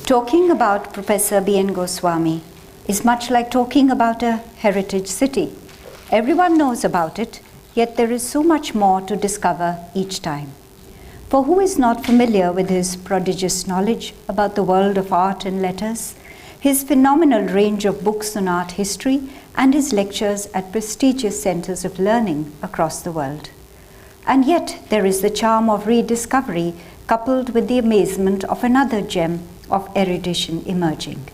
Talking about Professor B.N. Goswamy is much like talking about a heritage city. Everyone knows about it, yet there is so much more to discover each time. For who is not familiar with his prodigious knowledge about the world of art and letters, his phenomenal range of books on art history, and his lectures at prestigious centers of learning across the world? And yet there is the charm of rediscovery coupled with the amazement of another gem of erudition emerging.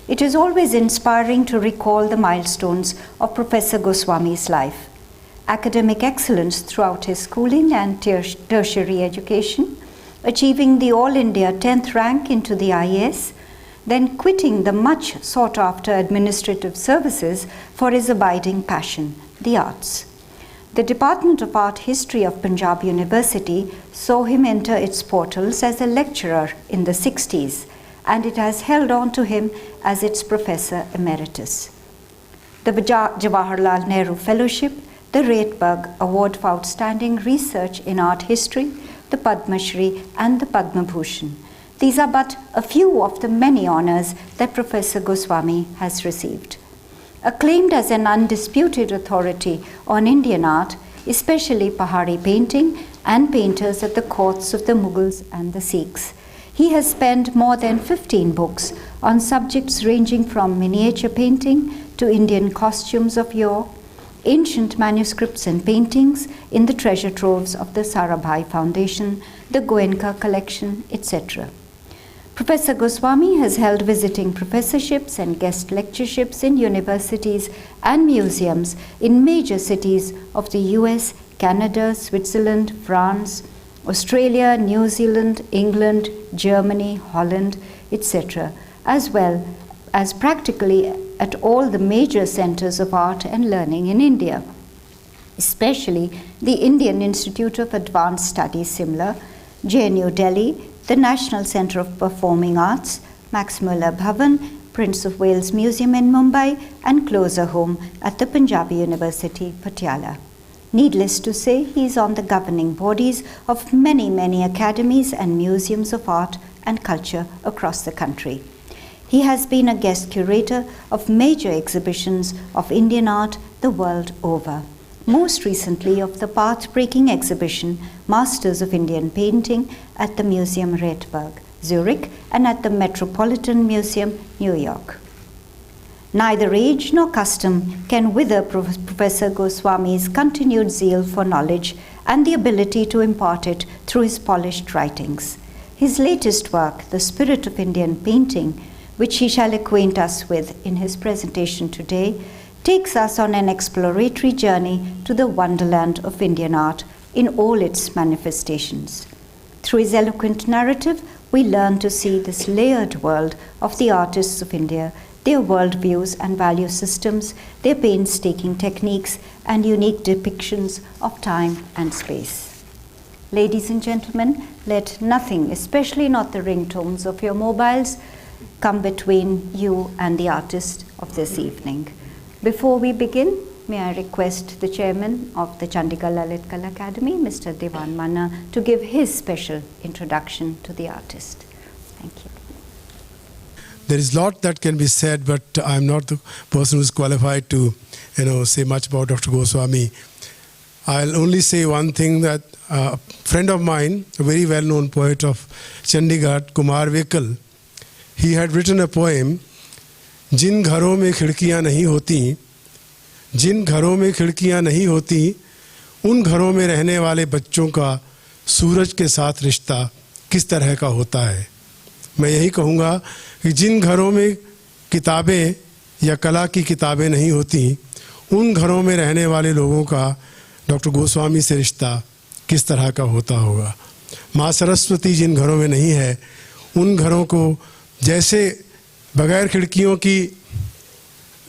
It is always inspiring to recall the milestones of Professor Goswamy's life. Academic excellence throughout his schooling and tertiary education, achieving the All India 10th rank into the IAS, then quitting the much sought-after administrative services for his abiding passion, the arts. The Department of Art History of Panjab University saw him enter its portals as a lecturer in the 60s, and it has held on to him as its Professor Emeritus. The Jawaharlal Nehru Fellowship, the Rietberg Award for Outstanding Research in Art History, the Padma Shri, and the Padma Bhushan. These are but a few of the many honors that Professor Goswamy has received. Acclaimed as an undisputed authority on Indian art, especially Pahari painting and painters at the courts of the Mughals and the Sikhs, he has penned more than 15 books on subjects ranging from miniature painting to Indian costumes of yore, ancient manuscripts and paintings in the treasure troves of the Sarabhai Foundation, the Goenka collection, etc. Professor Goswamy has held visiting professorships and guest lectureships in universities and museums in major cities of the US, Canada, Switzerland, France, Australia, New Zealand, England, Germany, Holland, etc., as well as practically at all the major centers of art and learning in India, especially the Indian Institute of Advanced Studies, Simla, JNU Delhi, the National Centre of Performing Arts, Max Muller Bhavan, Prince of Wales Museum in Mumbai, and closer home at the Panjab University, Patiala. Needless to say, he is on the governing bodies of many, many academies and museums of art and culture across the country. He has been a guest curator of major exhibitions of Indian art the world over. Most recently of the path-breaking exhibition Masters of Indian Painting at the Museum Rietberg, Zürich, and at the Metropolitan Museum, New York. Neither age nor custom can wither Professor Goswamy's continued zeal for knowledge and the ability to impart it through his polished writings. His latest work, The Spirit of Indian Painting, which he shall acquaint us with in his presentation today, takes us on an exploratory journey to the wonderland of Indian art in all its manifestations. Through his eloquent narrative, we learn to see this layered world of the artists of India, their worldviews and value systems, their painstaking techniques, and unique depictions of time and space. Ladies and gentlemen, let nothing, especially not the ringtones of your mobiles, come between you and the artist of this evening. Before we begin, may I request the chairman of the Chandigarh Lalit Kala Akademi, Mr. Devan Manna, to give his special introduction to the artist. Thank you. There is a lot that can be said, but I'm not the person who's qualified to, say much about Dr. Goswamy. I'll only say one thing, that a friend of mine, a very well-known poet of Chandigarh, Kumar Vekal, he had written a poem, जिन घरों में खिड़कियां नहीं होती, जिन घरों में खिड़कियां नहीं होती, उन घरों में रहने वाले बच्चों का सूरज के साथ रिश्ता किस तरह का होता है। मैं यही कहूँगा कि जिन घरों में किताबें या कला की किताबें नहीं होती, उन घरों में रहने वाले लोगों का डॉक्टर गोस्वामी से रिश्ता किस तरह का होता होगा। माँ सरस्वती जिन घरों में नहीं है, उन घरों को जैसे बगैर खिड़कियों की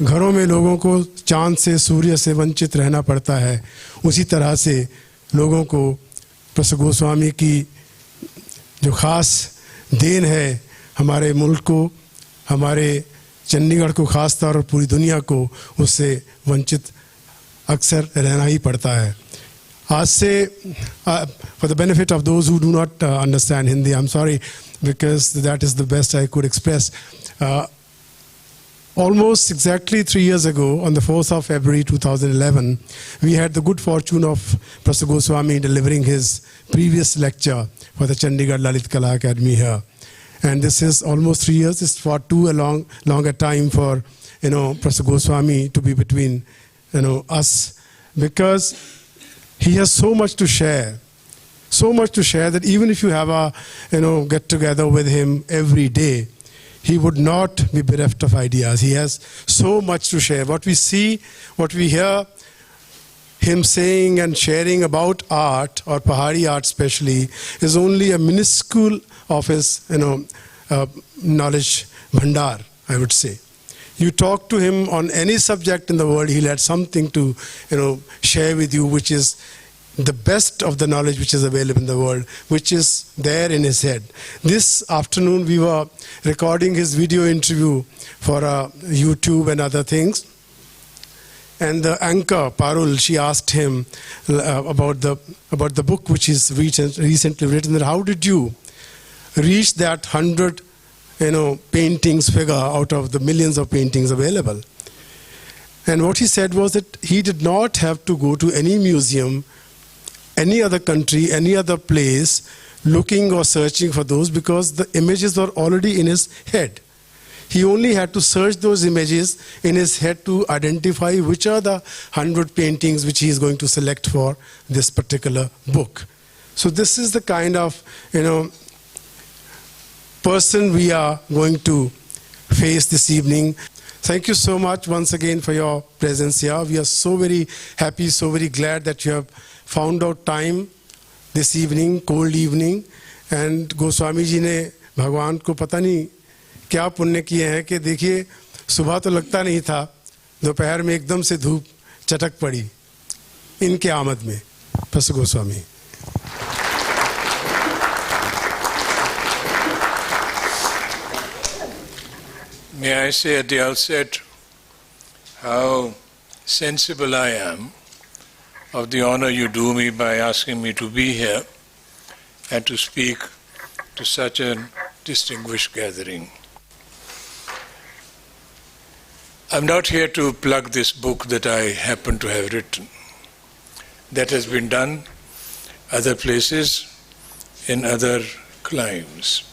घरों में लोगों को चांद से, सूर्य से वंचित रहना पड़ता है, उसी तरह से लोगों को प्रोफेसर गोस्वामी की जो ख़ास देन है हमारे मुल्क को, हमारे चंडीगढ़ को ख़ास तौर पर पूरी दुनिया को, उससे वंचित अक्सर रहना ही पड़ता है। I'll say, for the benefit of those who do not understand Hindi, I'm sorry, because that is the best I could express. Almost exactly 3 years ago, on the 4th of February 2011, we had the good fortune of Professor Goswamy delivering his previous lecture for the Chandigarh Lalit Kala Akademi here. And this is almost 3 years. It's far too longer time for Professor Goswamy to be between us, because he has so much to share. So much to share that even if you have a get together with him every day, he would not be bereft of ideas. He has so much to share. What we see, what we hear him saying and sharing about art, or Pahari art especially, is only a minuscule of his knowledge bhandar, I would say. You talk to him on any subject in the world, he'll have something to share with you, which is the best of the knowledge which is available in the world, which is there in his head. This afternoon we were recording his video interview for YouTube and other things. And the anchor, Parul, she asked him about the book which is recently written. How did you reach that 100 paintings figure out of the millions of paintings available? And what he said was that he did not have to go to any museum, any other country, any other place, looking or searching for those, because the images were already in his head. He only had to search those images in his head to identify which are the 100 paintings which he is going to select for this particular book. So this is the kind of person we are going to face this evening. Thank you so much once again for your presence here. We are so very happy, so very glad that you have found out time this evening, cold evening. And Goswami ji ने भगवान को पता नहीं क्या पुण्य किए हैं कि देखिए सुबह तो लगता नहीं था, दोपहर में एकदम से धूप चटक पड़ी इनके आमद में. Professor Goswami. May I say at the outset how sensible I am of the honor you do me by asking me to be here and to speak to such a distinguished gathering. I'm not here to plug this book that I happen to have written. That has been done other places, in other climes.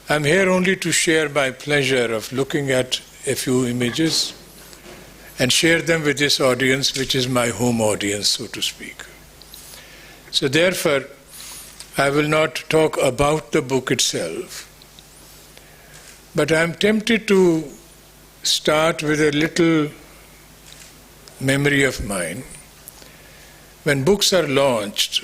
I'm here only to share my pleasure of looking at a few images and share them with this audience, which is my home audience, so to speak. So therefore, I will not talk about the book itself, but I'm tempted to start with a little memory of mine. When books are launched,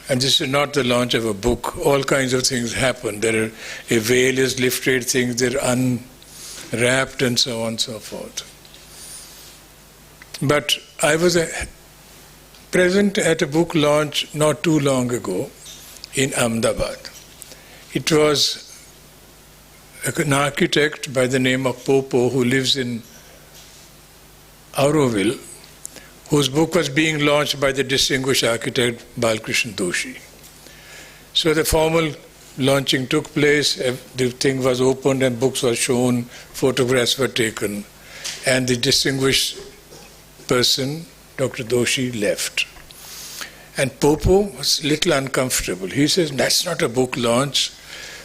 and this is not the launch of a book, all kinds of things happen. A veil is lifted, things are unwrapped, and so on and so forth. But I was present at a book launch not too long ago in Ahmedabad. It was an architect by the name of Popo, who lives in Auroville, whose book was being launched by the distinguished architect Balkrishna Doshi. So the formal launching took place, the thing was opened and books were shown, photographs were taken, and the distinguished person, Dr. Doshi, left. And Popo was a little uncomfortable. He says, that's not a book launch.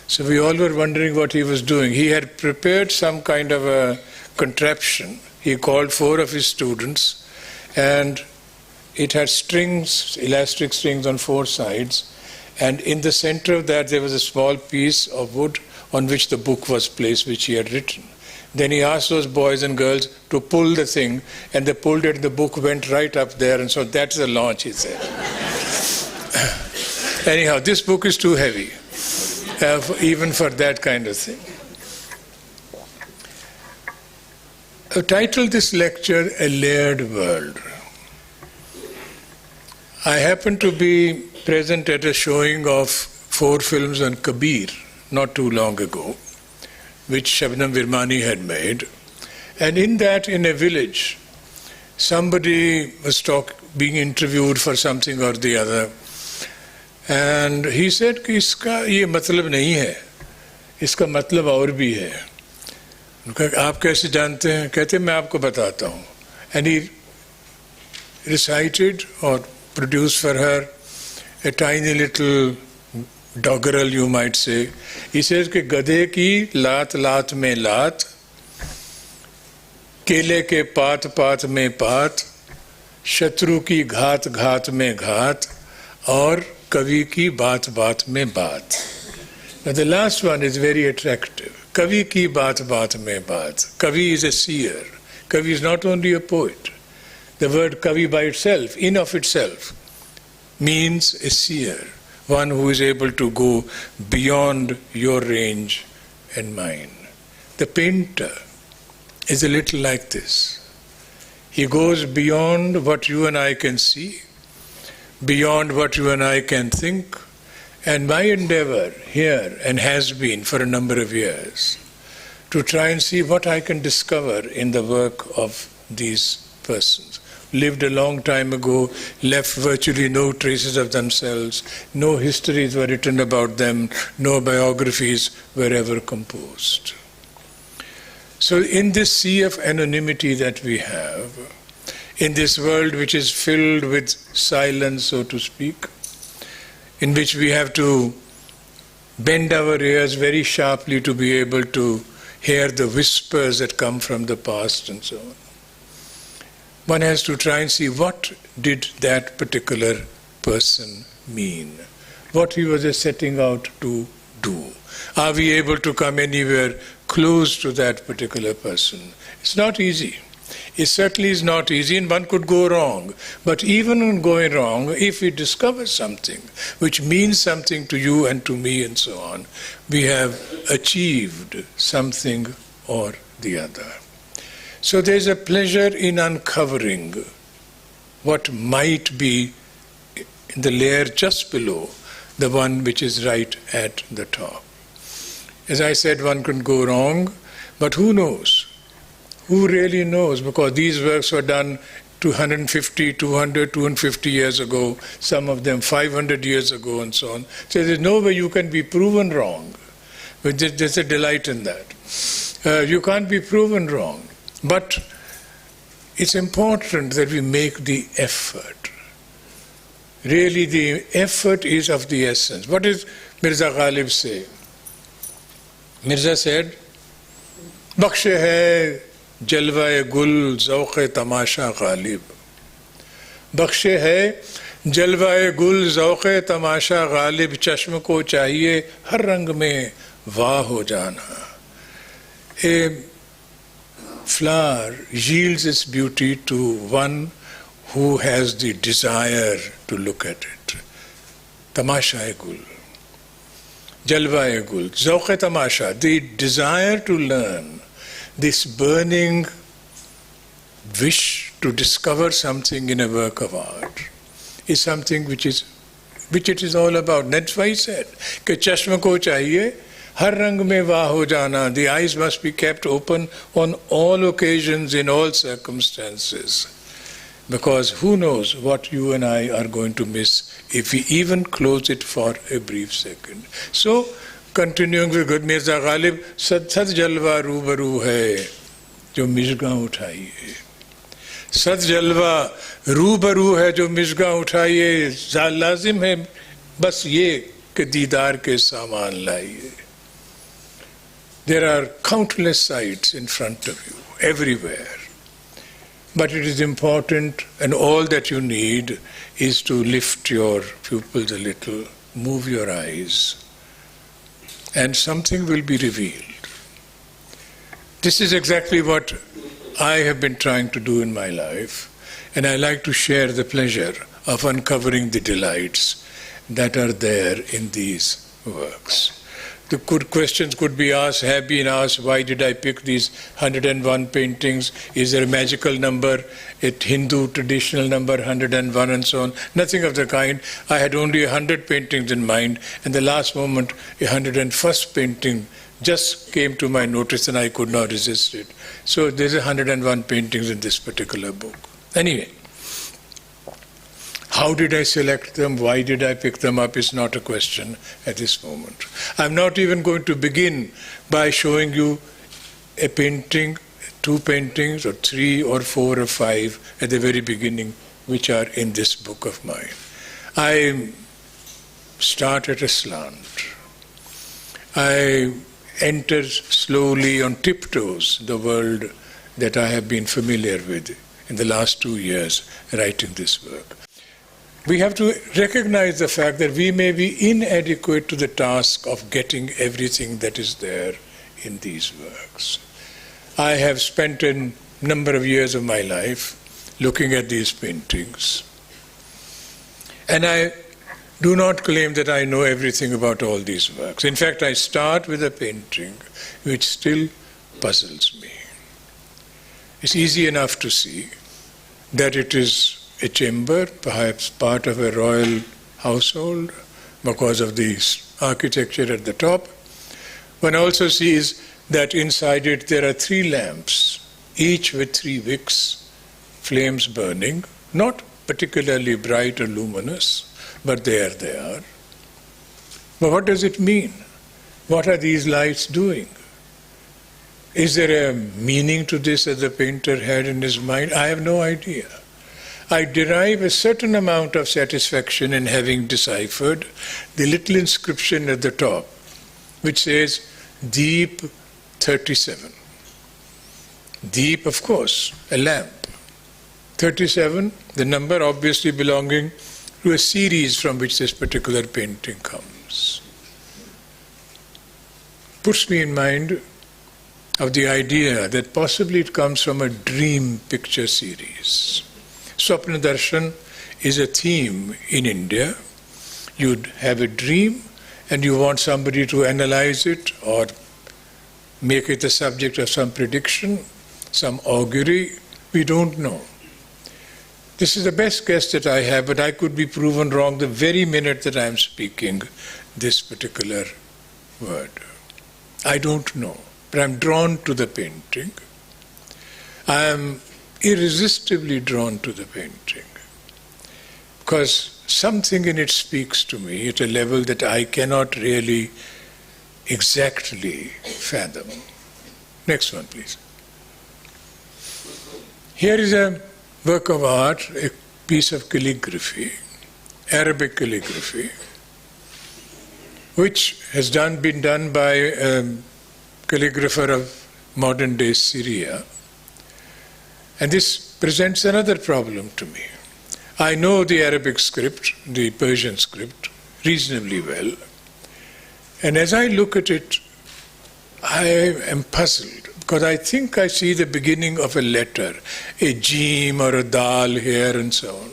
So we all were wondering what he was doing. He had prepared some kind of a contraption. He called 4 of his students, and it had strings, elastic strings on 4 sides, and in the center of that there was a small piece of wood on which the book was placed, which he had written. Then he asked those boys and girls to pull the thing, and they pulled it, and the book went right up there, and so that's the launch, he said. Anyhow, this book is too heavy, even for that kind of thing. I titled this lecture, A Layered World. I happened to be present at a showing of 4 films on Kabir not too long ago, which Shabnam Virmani had made. And in that, in a village, somebody was being interviewed for something or the other. And he said कि इसका ये मतलब नहीं है, इसका मतलब और भी है. आप कैसे जानते हैं? कहते मैं आपको बताता हूँ. And he recited or produced for her a tiny little doggerel, you might say. He says कि गधे की लात लात में लात, केले के पात पात में पात, शत्रु की घात घात में घात, और कवि की बात बात में बात. Now the last one is very attractive. Kavi ki baat baat mein baat. Kavi is a seer. Kavi is not only a poet. The word kavi by itself, in of itself, means a seer, one who is able to go beyond your range and mine. The painter is a little like this. He goes beyond what you and I can see, beyond what you and I can think. And my endeavor here, and has been for a number of years, to try and see what I can discover in the work of these persons. Lived a long time ago, left virtually no traces of themselves, no histories were written about them, no biographies were ever composed. So in this sea of anonymity that we have, in this world which is filled with silence, so to speak, in which we have to bend our ears very sharply to be able to hear the whispers that come from the past and so on. One has to try and see what did that particular person mean, what he was setting out to do. Are we able to come anywhere close to that particular person? It's not easy. It certainly is not easy, and one could go wrong. But even in going wrong, if we discover something which means something to you and to me and so on, we have achieved something or the other. So there's a pleasure in uncovering what might be in the layer just below the one which is right at the top. As I said, one can go wrong, but who knows? Who really knows? Because these works were done 250, 200, 250 years ago, some of them 500 years ago and so on. So there's no way you can be proven wrong. But there's a delight in that. You can't be proven wrong. But it's important that we make the effort. Really, the effort is of the essence. What does Mirza Ghalib say? Mirza said, "Bakshe hai जलवाए गुल ज़ौक़े तमाशा गालिब, बख्शे है जलवाए गुल ज़ौक़े तमाशा गालिब, चश्म को चाहिए हर रंग में वाह हो जाना." A flower yields its beauty to one who has the desire to look at it. Tamasha gul, jalwa gul, ज़ौक़े tamasha, the desire to learn, this burning wish to discover something in a work of art is something which it is all about. That's why he said, कि चश्म को चाहिए हर रंग में वाह हो जाना. The eyes must be kept open on all occasions, in all circumstances. Because who knows what you and I are going to miss if we even close it for a brief second. So, continuing with good Mirza Ghalib, सद सद जलवा रूबरू है जो मिशगां उठाइए, सद जलवा रूबरू है जो मिशगां उठाइए, लाजिम है बस ये कि दीदार के सामान लाइए. There are countless sights in front of you, everywhere. But it is important, and all that you need is to lift your pupils a little, move your eyes, and something will be revealed. This is exactly what I have been trying to do in my life, and I like to share the pleasure of uncovering the delights that are there in these works. The good questions could be asked, have been asked, why did I pick these 101 paintings? Is there a magical number, a Hindu traditional number, 101 and so on? Nothing of the kind. I had only 100 paintings in mind, and the last moment, a 101st painting just came to my notice and I could not resist it. So there's 101 paintings in this particular book. Anyway, How did I select them? Why did I pick them up is not a question at this moment. I'm not even going to begin by showing you a painting, 2 paintings, or 3 or 4 or 5 at the very beginning, which are in this book of mine. I start at a slant. I enter slowly on tiptoes the world that I have been familiar with in the last 2 years writing this work. We have to recognize the fact that we may be inadequate to the task of getting everything that is there in these works. I have spent a number of years of my life looking at these paintings, and I do not claim that I know everything about all these works. In fact, I start with a painting which still puzzles me. It's easy enough to see that it is a chamber, perhaps part of a royal household because of the architecture at the top. One also sees that inside it there are 3 lamps, each with 3 wicks, flames burning, not particularly bright or luminous, but there they are. But what does it mean? What are these lights doing? Is there a meaning to this that the painter had in his mind? I have no idea. I derive a certain amount of satisfaction in having deciphered the little inscription at the top, which says Deep 37. Deep, of course, a lamp. 37, the number obviously belonging to a series from which this particular painting comes. Puts me in mind of the idea that possibly it comes from a dream picture series. Swapna Darshan is a theme in India. You'd have a dream and you want somebody to analyze it or make it the subject of some prediction, some augury. We don't know. This is the best guess that I have, but I could be proven wrong the very minute that I am speaking this particular word. I don't know, but I'm drawn to the painting. I am irresistibly drawn to the painting because something in it speaks to me at a level that I cannot really exactly fathom. Next one, please. Here is a work of art, a piece of calligraphy, Arabic calligraphy, which has been done by a calligrapher of modern-day Syria. And this presents another problem to me. I know the Arabic script, the Persian script, reasonably well. And as I look at it, I am puzzled because I think I see the beginning of a letter, a jim or a dal here and so on.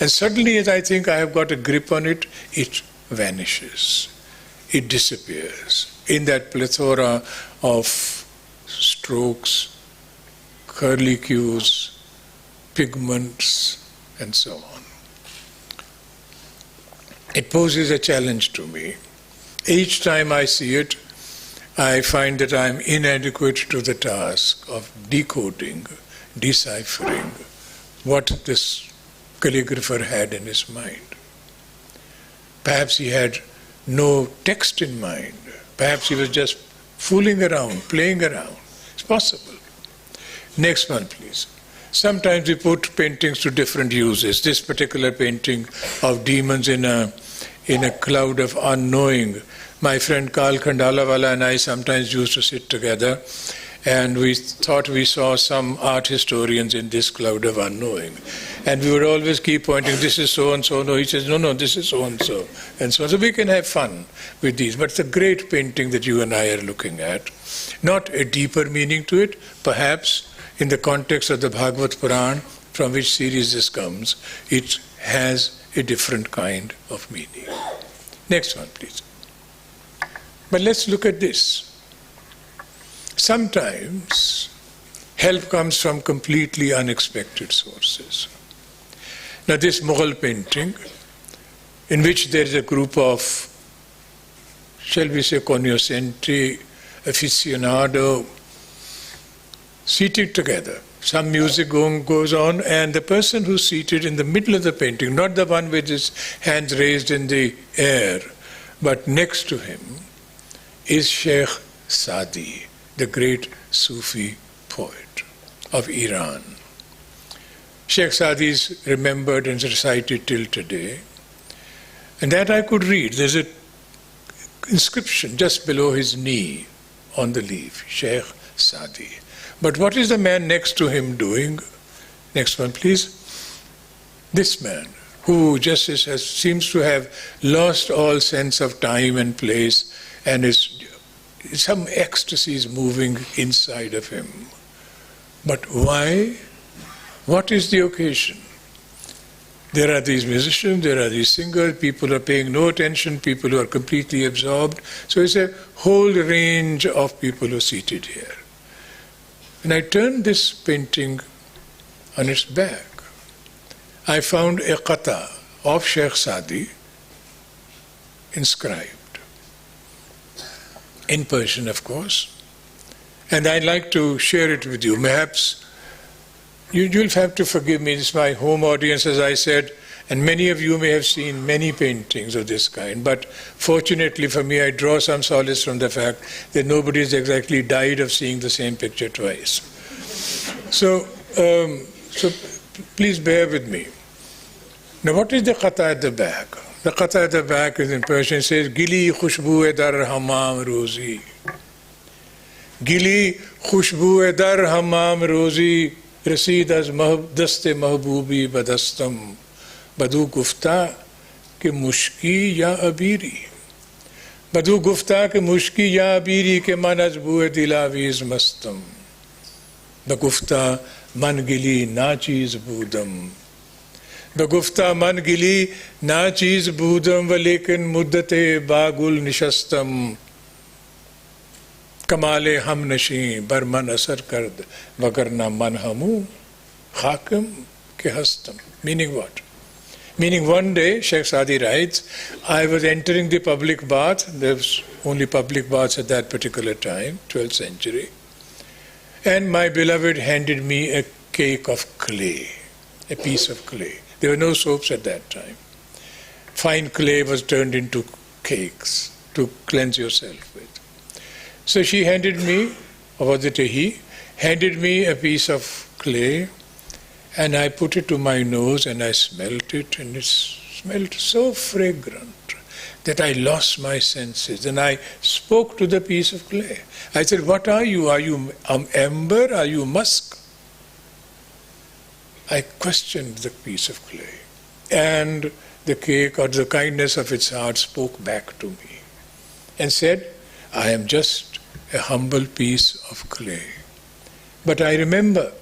And suddenly as I think I have got a grip on it, it vanishes. It disappears in that plethora of strokes, curlicues, pigments, and so on. It poses a challenge to me. Each time I see it, I find that I am inadequate to the task of decoding, deciphering what this calligrapher had in his mind. Perhaps he had no text in mind. Perhaps he was just fooling around, playing around. It's possible. Next one, please. Sometimes we put paintings to different uses. This particular painting of demons in a cloud of unknowing. My friend Karl Khandalawala and I sometimes used to sit together and we thought we saw some art historians in this cloud of unknowing. And we would always keep pointing, this is so-and-so. No, he says, no, this is so-and-so. And so we can have fun with these. But it's a great painting that you and I are looking at. Not a deeper meaning to it, perhaps in the context of the Bhagavad Puran, from which series this comes, it has a different kind of meaning. Next one, please. But let's look at this. Sometimes help comes from completely unexpected sources. Now this Mughal painting, in which there is a group of, shall we say, cognoscenti, aficionado, seated together, some music goes on, and the person who's seated in the middle of the painting, not the one with his hands raised in the air, but next to him is Sheikh Sadi, the great Sufi poet of Iran. Sheikh Sadi is remembered and recited till today. And that I could read. There's an inscription just below his knee on the leaf, Sheikh Sadi. But what is the man next to him doing? Next one, please. This man, who just seems to have lost all sense of time and place, and some ecstasy is moving inside of him. But why? What is the occasion? There are these musicians, there are these singers, people are paying no attention, people who are completely absorbed. So it's a whole range of people who are seated here. When I turned this painting on its back, I found a qata of Sheikh Sadi inscribed, in Persian of course, and I'd like to share it with you. Perhaps you'll have to forgive me, it's my home audience, as I said, and many of you may have seen many paintings of this kind, but fortunately for me, I draw some solace from the fact that nobody has exactly died of seeing the same picture twice. So please bear with me. Now, what is the qata at the back? The qata at the back is in Persian. It says, Gili khushbu dar hamam rozi. Gili khushbu dar hamam rozi. Rasid az daste mahbubi badastam. Badu gufta ke mushki ya abiri. Badu gufta ke mushki ya abiri ke man az bue dilaviz mastam. Bagufta man gili na cheez budam. Bagufta man gili na cheez budam valekin muddate bagul nishastam. Kamale ham nashi barman asar kard vagarna man hamu khakam ke hastam. Meaning what? Meaning one day, Sheikh Sadi writes, I was entering the public bath. There was only public baths at that particular time, 12th century. And my beloved handed me a cake of clay, a piece of clay. There were no soaps at that time. Fine clay was turned into cakes to cleanse yourself with. So she handed me, or was it a he, handed me a piece of clay, and I put it to my nose and I smelt it, and it smelled so fragrant that I lost my senses. And I spoke to the piece of clay. I said, what are you? Are you amber? Are you musk? I questioned the piece of clay. And the cake, or the kindness of its heart, spoke back to me and said, I am just a humble piece of clay. But I remember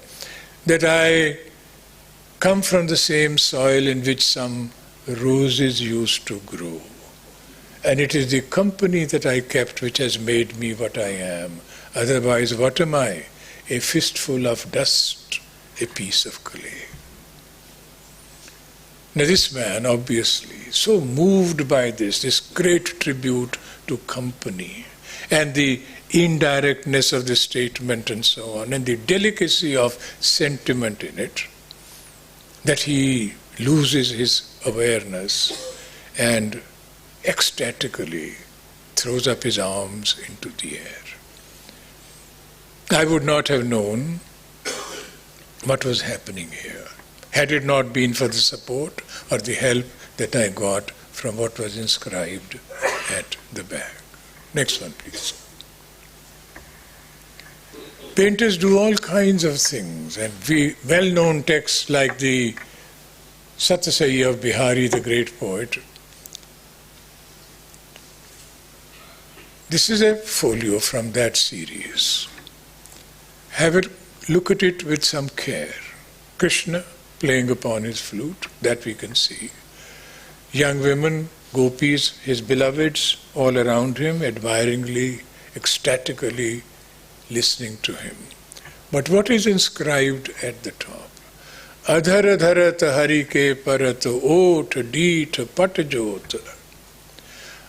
that I come from the same soil in which some roses used to grow. And it is the company that I kept which has made me what I am. Otherwise, what am I? A fistful of dust, a piece of clay. Now this man, obviously, so moved by this great tribute to company, and the indirectness of the statement and so on, and the delicacy of sentiment in it, that he loses his awareness and ecstatically throws up his arms into the air. I would not have known what was happening here had it not been for the support or the help that I got from what was inscribed at the back. Next one, please. Painters do all kinds of things, and well-known texts like the Satyasai of Bihari, the great poet. This is a folio from that series. Look at it with some care. Krishna playing upon his flute, that we can see. Young women, gopis, his beloveds, all around him, admiringly, ecstatically listening to him. But what is inscribed at the top? Adhar dharat hari ke parat ot deet pat jot.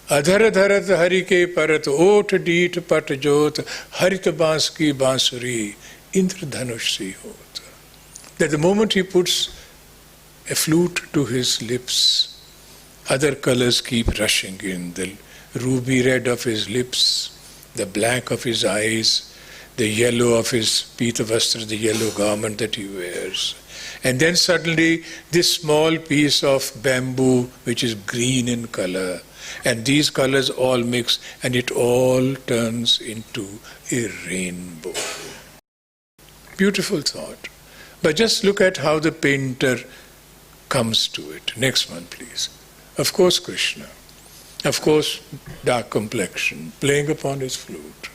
Adhar dharat hari ke parat ot deet pat jot harit baans ki bansuri indra dhanush si hot. that the moment he puts a flute to his lips, other colors keep rushing in. The ruby red of his lips, the black of his eyes, the yellow of his pitavastra, the yellow garment that he wears. And then suddenly this small piece of bamboo which is green in color, and these colors all mix and it all turns into a rainbow. Beautiful thought. But just look at how the painter comes to it. Next one, please. Of course, Krishna. Of course, dark complexion, playing upon his flute.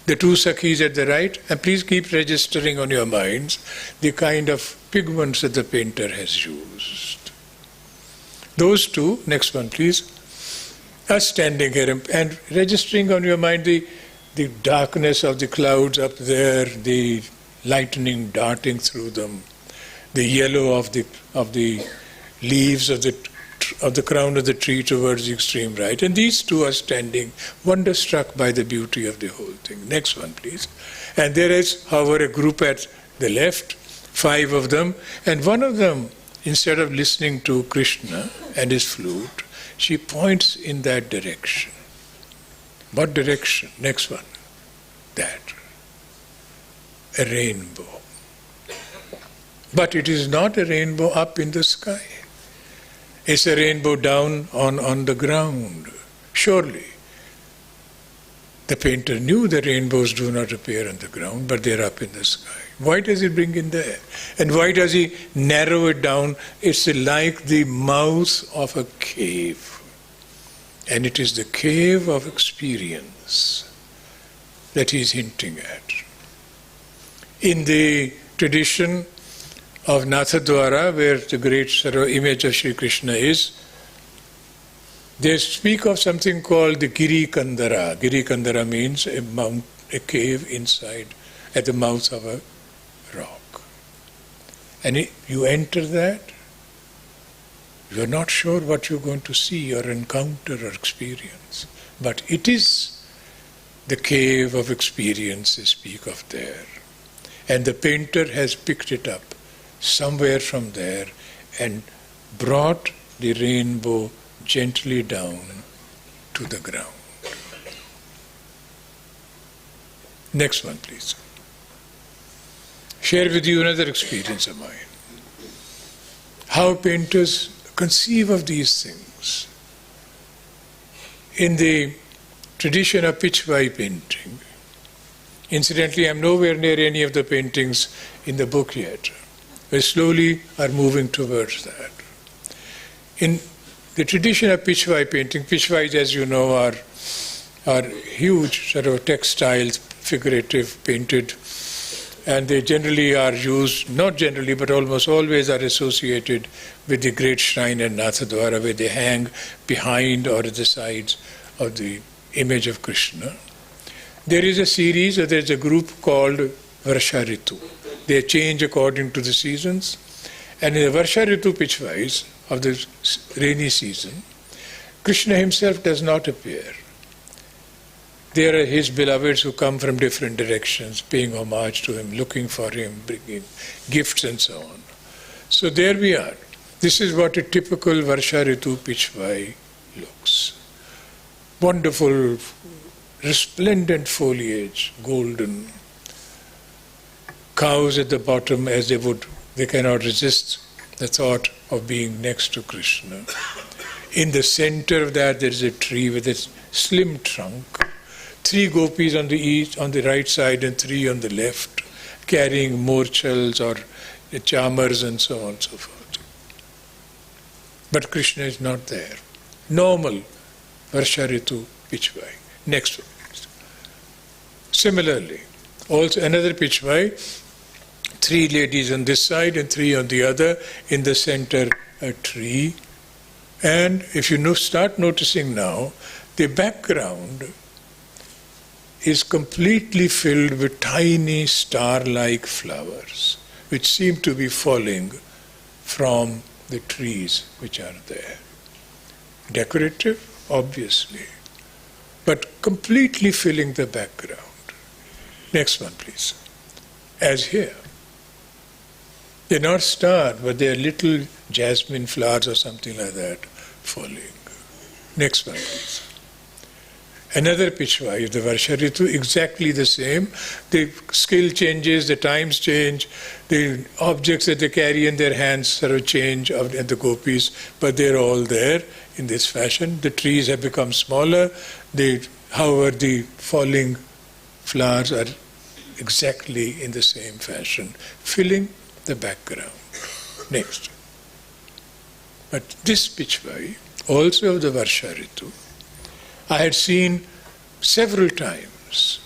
The two Sakhis at the right, and please keep registering on your minds the kind of pigments that the painter has used. Those two, next one please, are standing here and registering on your mind the darkness of the clouds up there, the lightning darting through them, the yellow of the leaves of the crown of the tree towards the extreme right. And these two are standing, wonderstruck by the beauty of the whole thing. Next one, please. And there is, however, a group at the left, 5 of them, and one of them, instead of listening to Krishna and his flute, she points in that direction. What direction? Next one. That. A rainbow. But it is not a rainbow up in the sky. It's a rainbow down on the ground. Surely. The painter knew the rainbows do not appear on the ground, but they're up in the sky. Why does he bring in there? And why does he narrow it down? It's like the mouth of a cave. And it is the cave of experience that he's hinting at. In the tradition of Nathadwara, where the great image of Sri Krishna is, they speak of something called the Giri Kandara. Giri Kandara means a cave inside, at the mouth of a rock. And you enter that, you are not sure what you're going to see or encounter or experience. But it is the cave of experience they speak of there. And the painter has picked it up somewhere from there and brought the rainbow gently down to the ground. Next one, please. Share with you another experience of mine. How painters conceive of these things. In the tradition of Pichwai painting, incidentally, I'm nowhere near any of the paintings in the book yet. We slowly are moving towards that. In the tradition of Pichwai painting, Pichwais, as you know, are huge sort of textiles, figurative, painted, and they generally are used, not generally, but almost always are associated with the great shrine at Nathadwara, where they hang behind or at the sides of the image of Krishna. There is a series, or there is a group called Varsha Ritu. They change according to the seasons. And in the Varsha Ritu Pichwais of the rainy season, Krishna himself does not appear. There are his beloveds who come from different directions, paying homage to him, looking for him, bringing gifts and so on. So there we are. This is what a typical Varsha Ritu Pichwai looks. Wonderful, resplendent foliage, golden. Cows at the bottom, as they cannot resist the thought of being next to Krishna. In the center of that, there is a tree with a slim trunk. 3 gopis on the right side and 3 on the left, carrying morchals or chamars and so on and so forth. But Krishna is not there. Normal Varsha Ritu Pichwai. Next one. Similarly, also another Pichwai, 3 ladies on this side and 3 on the other, in the center a tree. And if you start noticing now, the background is completely filled with tiny star-like flowers, which seem to be falling from the trees which are there. Decorative, obviously, but completely filling the background. Next one, please. As here. They're not stars, but they're little jasmine flowers or something like that falling. Next one, please. Another Pichwai of the Varsha Ritu, exactly the same. The skill changes, the times change, the objects that they carry in their hands sort of change, and the gopis, but they're all there in this fashion. The trees have become smaller. However, the falling flowers are exactly in the same fashion, filling the background. Next. But this Pichwai, also of the Varsha Ritu, I had seen several times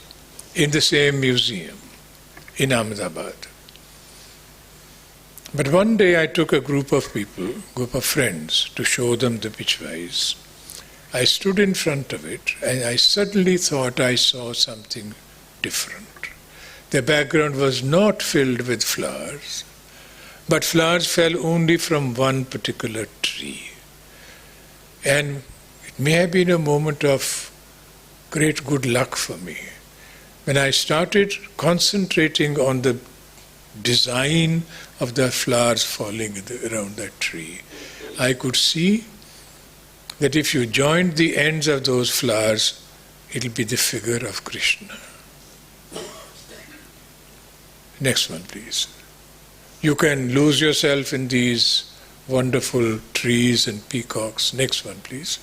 in the same museum in Ahmedabad. But one day I took a group of friends, to show them the Pichwais. I stood in front of it and I suddenly thought I saw something different. The background was not filled with flowers, but flowers fell only from one particular tree. And it may have been a moment of great good luck for me. When I started concentrating on the design of the flowers falling around that tree, I could see that if you joined the ends of those flowers, it'll be the figure of Krishna. Next one, please. You can lose yourself in these wonderful trees and peacocks. Next one, please.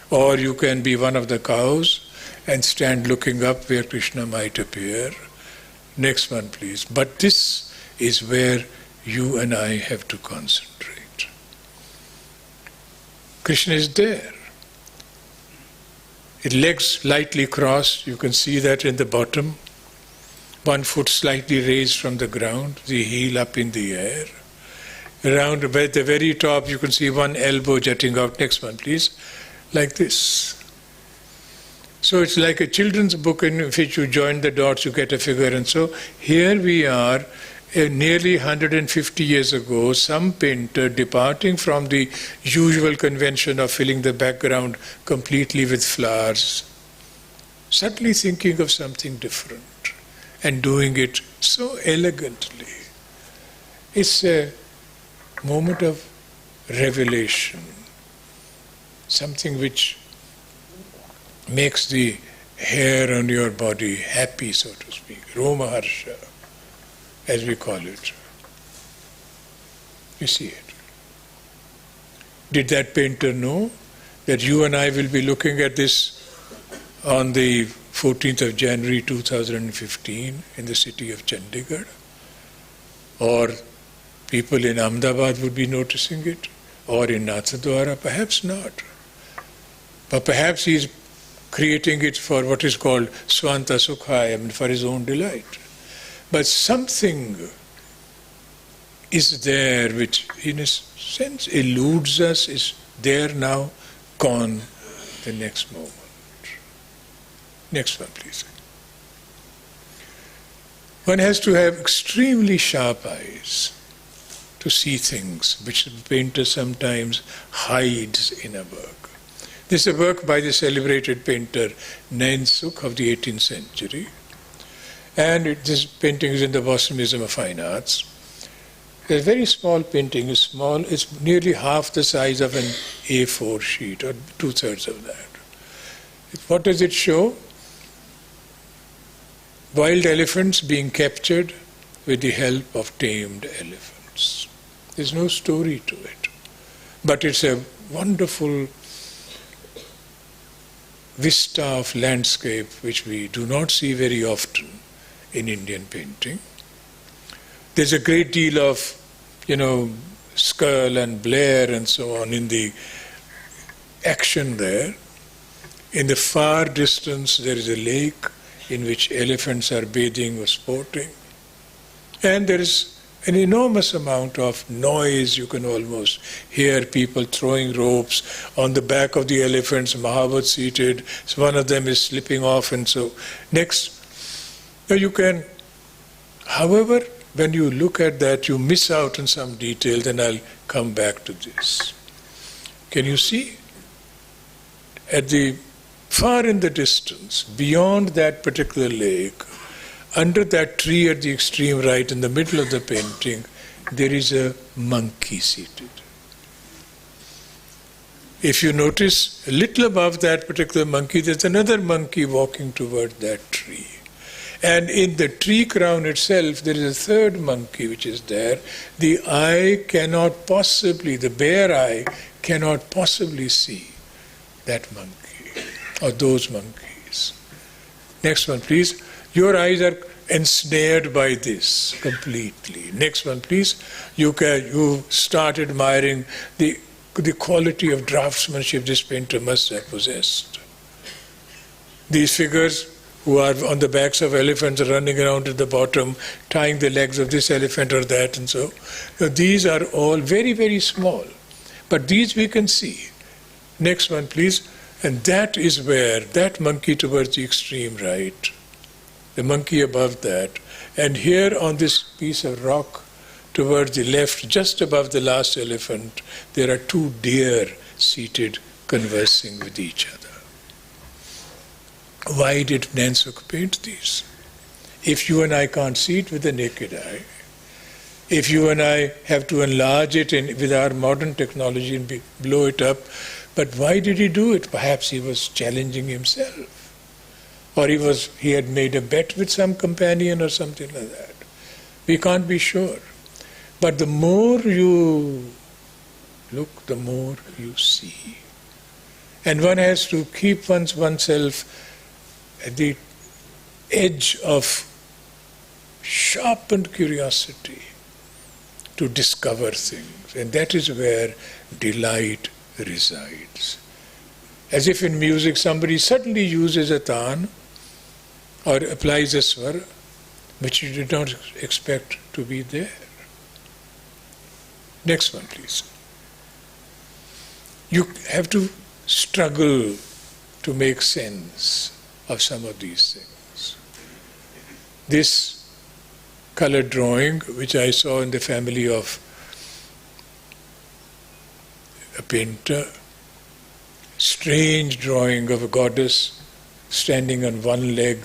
Or you can be one of the cows and stand looking up where Krishna might appear. Next one, please. But this is where you and I have to concentrate. Krishna is there. His legs lightly crossed, you can see that in the bottom. One foot slightly raised from the ground, the heel up in the air. Around at the very top, you can see one elbow jutting out. Next one, please. Like this. So it's like a children's book in which you join the dots, you get a figure. And so here we are, nearly 150 years ago, some painter departing from the usual convention of filling the background completely with flowers, suddenly thinking of something different and doing it so elegantly. It's a moment of revelation, something which makes the hair on your body happy, so to speak, Roma Harsha, as we call it. You see it. Did that painter know that you and I will be looking at this on the 14th of January 2015 in the city of Chandigarh? Or people in Ahmedabad would be noticing it? Or in Nathadwara? Perhaps not. But perhaps he's creating it for what is called Swanta Sukhaya, for his own delight. But something is there which, in a sense, eludes us, is there now, gone the next moment. Next one, please. One has to have extremely sharp eyes to see things which the painter sometimes hides in a work. This is a work by the celebrated painter Nain Sukh of the 18th century. And this painting is in the Boston Museum of Fine Arts. It's a very small painting, it's small, it's nearly half the size of an A4 sheet, or 2/3 of that. What does it show? Wild elephants being captured with the help of tamed elephants. There's no story to it. But it's a wonderful vista of landscape which we do not see very often in Indian painting. There's a great deal of, skull and blare and so on in the action there. In the far distance there is a lake in which elephants are bathing or sporting. And there is an enormous amount of noise. You can almost hear people throwing ropes on the back of the elephants, Mahabhat seated, so one of them is slipping off, and so next. You can, however, when you look at that, you miss out on some details, and I'll come back to this. Can you see? At the far in the distance, beyond that particular lake, under that tree at the extreme right, in the middle of the painting, there is a monkey seated. If you notice, a little above that particular monkey, there's another monkey walking toward that tree. And in the tree crown itself, there is a third monkey which is there. The eye cannot possibly, the bare eye cannot possibly see that monkey or those monkeys. Next one, please. Your eyes are ensnared by this completely. Next one, please. You start admiring the quality of draftsmanship this painter must have possessed. These figures who are on the backs of elephants running around at the bottom, tying the legs of this elephant or that and so. These are all very, very small. But these we can see. Next one, please. And that is where, that monkey towards the extreme right, the monkey above that, and here on this piece of rock towards the left, just above the last elephant, there are two deer seated conversing with each other. Why did Nansuk paint these? If you and I can't see it with the naked eye, if you and I have to enlarge it with our modern technology and blow it up, but why did he do it? Perhaps he was challenging himself. Or he had made a bet with some companion or something like that. We can't be sure. But the more you look, the more you see. And one has to keep oneself at the edge of sharpened curiosity to discover things. And that is where delight resides. As if in music somebody suddenly uses a tan or applies a swara, which you did not expect to be there. Next one, please. You have to struggle to make sense of some of these things. This colored drawing, which I saw in the family of a painter, strange drawing of a goddess standing on one leg,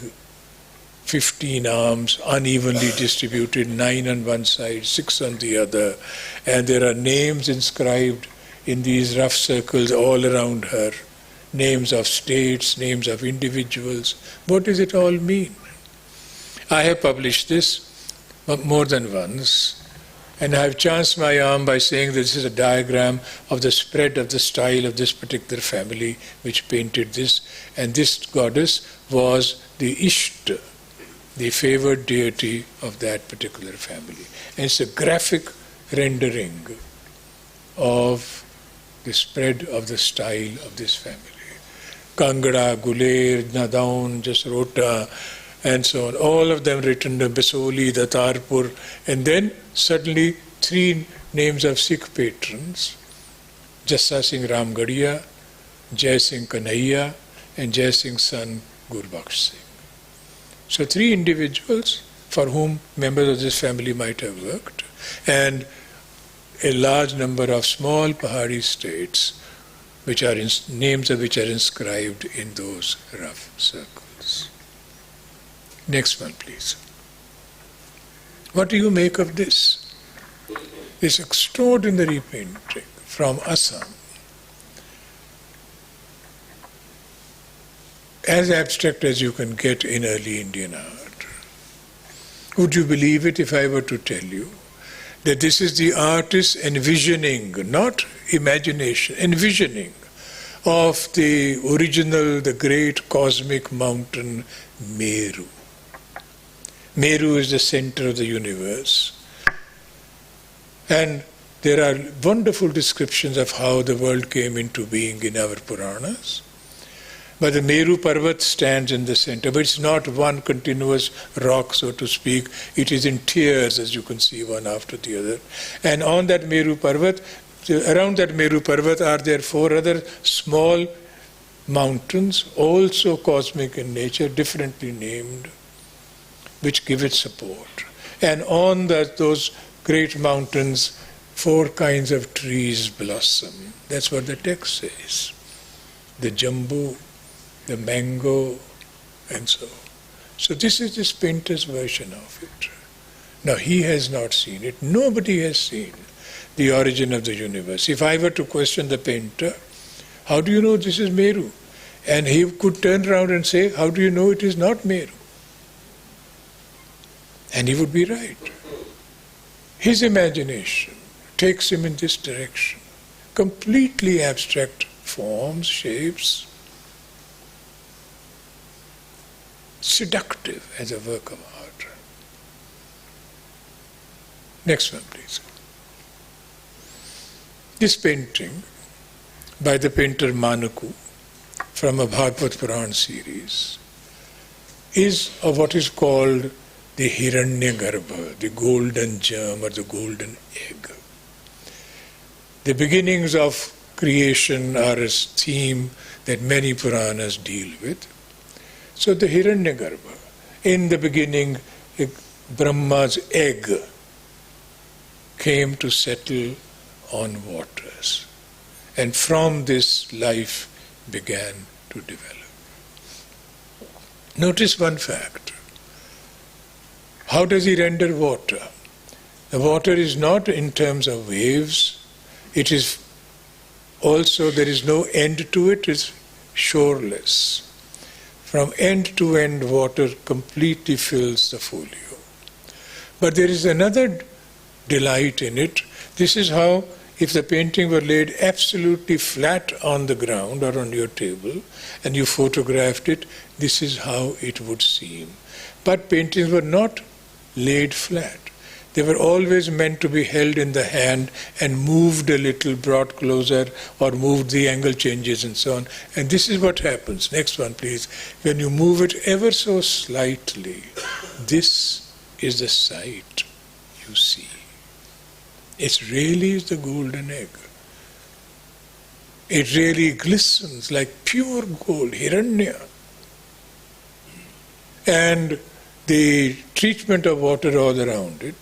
15 arms, unevenly distributed, 9 on one side, 6 on the other, and there are names inscribed in these rough circles all around her, names of states, names of individuals. What does it all mean? I have published this more than once, and I have chanced my arm by saying that this is a diagram of the spread of the style of this particular family which painted this, and this goddess was the Ishta, the favored deity of that particular family. And it's a graphic rendering of the spread of the style of this family. Kangra, Guler, Nadaun, Jasrota, and so on. All of them written, the Basoli, the Tarpur, and then suddenly 3 names of Sikh patrons, Jassa Singh Ramgadiya, Jai Singh Kanhaiya, and Jai Singh's son Gurbaksh Singh. So 3 individuals for whom members of this family might have worked, and a large number of small Pahari states, which are names of which are inscribed in those rough circles. Next one, please. What do you make of this? This extraordinary painting from Assam. As abstract as you can get in early Indian art. Would you believe it if I were to tell you that this is the artist's envisioning, not imagination, envisioning of the original, the great cosmic mountain Meru. Meru is the center of the universe. And there are wonderful descriptions of how the world came into being in our Puranas. But the Meru Parvat stands in the center, but it's not one continuous rock, so to speak. It is in tiers, as you can see, one after the other. And on that Meru Parvat, around that Meru Parvat are there 4 other small mountains, also cosmic in nature, differently named, which give it support. And on those great mountains, 4 kinds of trees blossom. That's what the text says. The jambu, the mango, and so. So this is this painter's version of it. Now he has not seen it. Nobody has seen the origin of the universe. If I were to question the painter, how do you know this is Meru? And he could turn around and say, how do you know it is not Meru? And he would be right. His imagination takes him in this direction. Completely abstract forms, shapes, seductive as a work of art. Next one, please. This painting by the painter Manaku from a Bhagavad Puran series is of what is called the Hiranyagarbha, the golden germ or the golden egg. The beginnings of creation are a theme that many Puranas deal with. So the Hiranyagarbha, in the beginning, Brahma's egg came to settle on waters. And from this life began to develop. Notice one fact. How does he render water? The water is not in terms of waves. It is also, there is no end to it. It's shoreless. From end to end, water completely fills the folio. But there is another delight in it. This is how, if the painting were laid absolutely flat on the ground or on your table, and you photographed it, this is how it would seem. But paintings were not laid flat. They were always meant to be held in the hand and moved a little, brought closer, or moved, the angle changes and so on. And this is what happens. Next one, please. When you move it ever so slightly, this is the sight you see. It really is the golden egg. It really glistens like pure gold, Hiranya. And the treatment of water all around it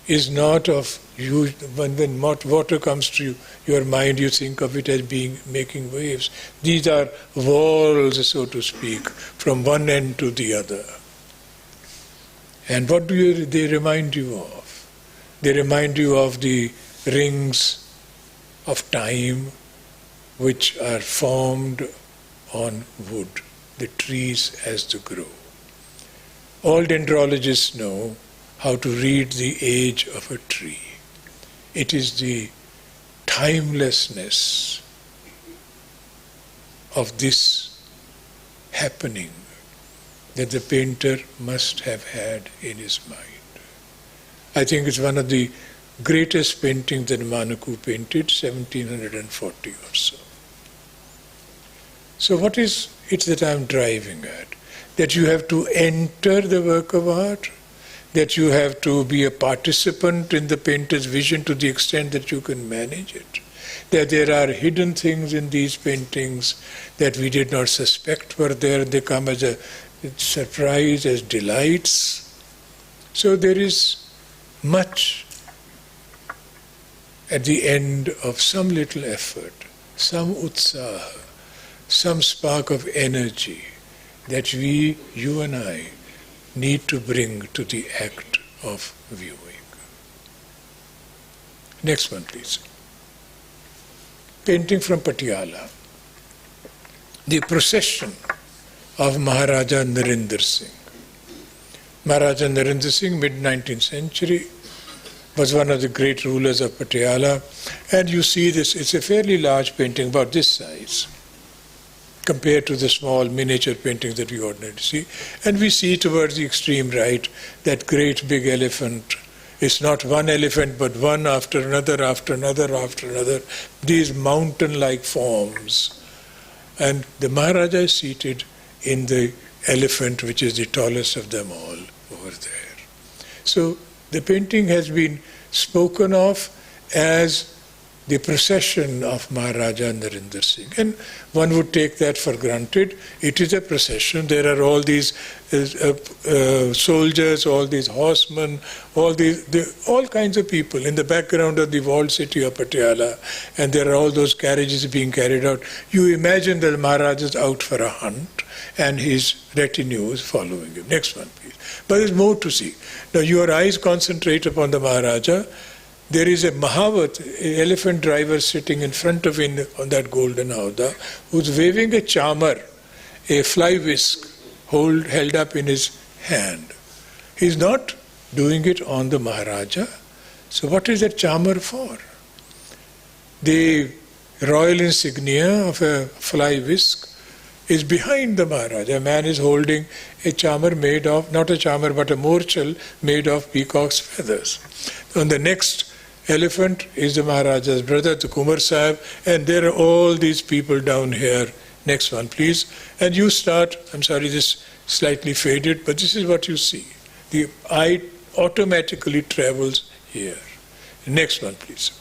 is not of you. When water comes to your mind, you think of it as being making waves. These are walls, so to speak, from one end to the other. And what do they remind you of? They remind you of the rings of time which are formed on wood, the trees as they grow. All dendrologists know how to read the age of a tree. It is the timelessness of this happening that the painter must have had in his mind. I think it's one of the greatest paintings that Manaku painted, 1740 or so. So what is it that I'm driving at? That you have to enter the work of art, that you have to be a participant in the painter's vision to the extent that you can manage it, that there are hidden things in these paintings that we did not suspect were there, they come as a surprise, as delights. So there is much at the end of some little effort, some utsaha, some spark of energy that we, you and I, need to bring to the act of viewing. Next one, please. Painting from Patiala. The procession of Maharaja Narendra Singh. Maharaja Narendra Singh, mid-19th century, was one of the great rulers of Patiala. And you see this, it's a fairly large painting, about this size, compared to the small miniature paintings that we ordinarily see. And we see towards the extreme right that great big elephant. It's not one elephant, but one after another, after another, after another. These mountain-like forms. And the Maharaja is seated in the elephant, which is the tallest of them all, over there. So the painting has been spoken of as the procession of Maharaja Narendra Singh. And one would take that for granted. It is a procession. There are all these soldiers, all these horsemen, all kinds of people in the background of the walled city of Patiala, and there are all those carriages being carried out. You imagine that the Maharaja is out for a hunt, and his retinue is following him. Next one, please. But there's more to see. Now your eyes concentrate upon the Maharaja. There is a Mahavat, an elephant driver sitting in front of him on that golden howdah, who's waving a charmer, a fly whisk, held up in his hand. He's not doing it on the Maharaja. So what is that charmer for? The royal insignia of a fly whisk is behind the Maharaja. A man is holding a charmer made of, not a charmer, but a morchal made of peacock's feathers. On the next elephant is the Maharaja's brother, the Kumar Sahib, and there are all these people down here. Next one, please. And you start, I'm sorry, this slightly faded, but this is what you see. The eye automatically travels here. Next one, please.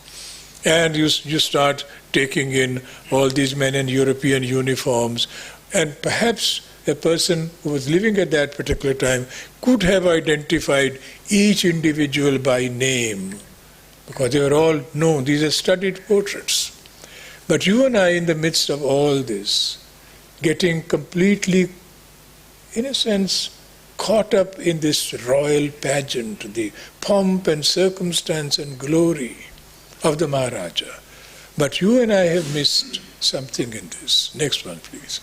And you start taking in all these men in European uniforms, and perhaps a person who was living at that particular time could have identified each individual by name, because they were all known. These are studied portraits. But you and I, in the midst of all this, getting completely, in a sense, caught up in this royal pageant, the pomp and circumstance and glory of the Maharaja. But you and I have missed something in this. Next one, please.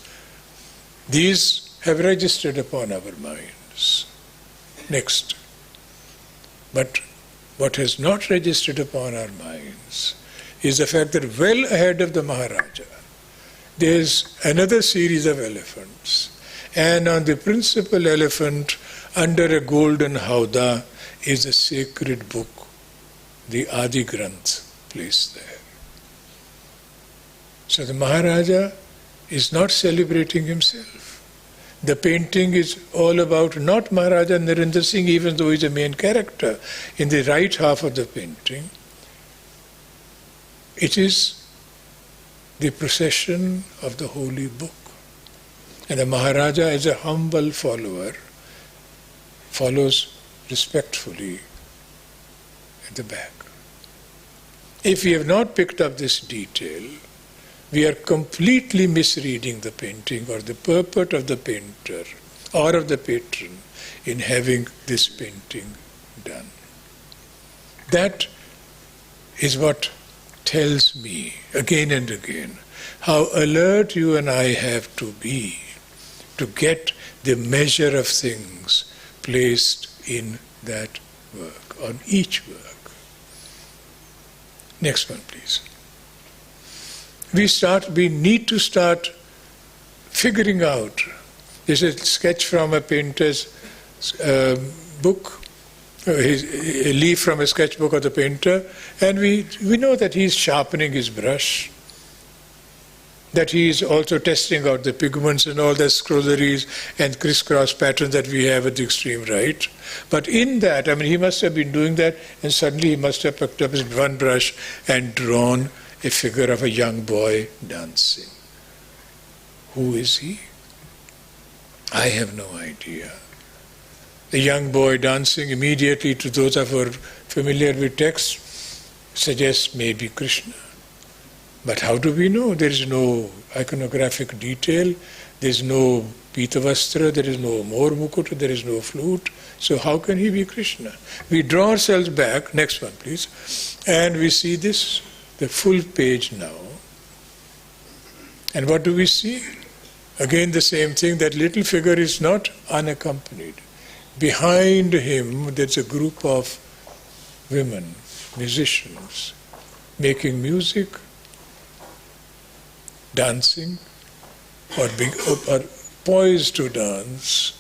These have registered upon our minds. Next. But what has not registered upon our minds is the fact that well ahead of the Maharaja, there's another series of elephants. And on the principal elephant, under a golden howdah, is a sacred book, the Adi Granth, placed there. So the Maharaja is not celebrating himself. The painting is all about not Maharaja Narendra Singh, even though he's a main character in the right half of the painting. It is the procession of the holy book. And the Maharaja, as a humble follower, follows respectfully at the back. If we have not picked up this detail, we are completely misreading the painting or the purport of the painter or of the patron in having this painting done. That is what tells me again and again how alert you and I have to be to get the measure of things placed in that work, on each work. Next one, please. We need to start figuring out. This is a sketch from a painter's book, a leaf from a sketchbook of the painter, and we know that he's sharpening his brush, that he is also testing out the pigments and all the scrolleries and crisscross patterns that we have at the extreme right. But in that, he must have been doing that, and suddenly he must have picked up his one brush and drawn a figure of a young boy dancing. Who is he? I have no idea. The young boy dancing immediately, to those of us familiar with text, suggests maybe Krishna. But how do we know? There is no iconographic detail, there is no pitavastra, there is no more mukuta, there is no flute. So how can he be Krishna? We draw ourselves back, next one please, and we see this, the full page now. And what do we see? Again the same thing, that little figure is not unaccompanied. Behind him there's a group of women, musicians, making music, dancing, or poised to dance.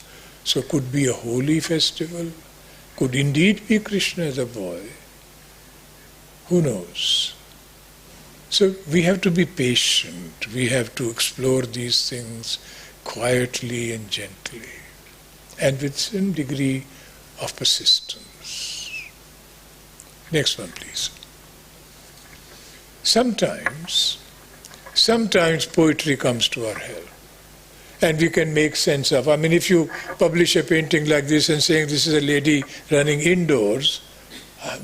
So could be a holy festival, could indeed be Krishna as a boy. Who knows? So we have to be patient, we have to explore these things quietly and gently, and with some degree of persistence. Next one please. Sometimes poetry comes to our help, and we can make sense of. If you publish a painting like this and saying this is a lady running indoors,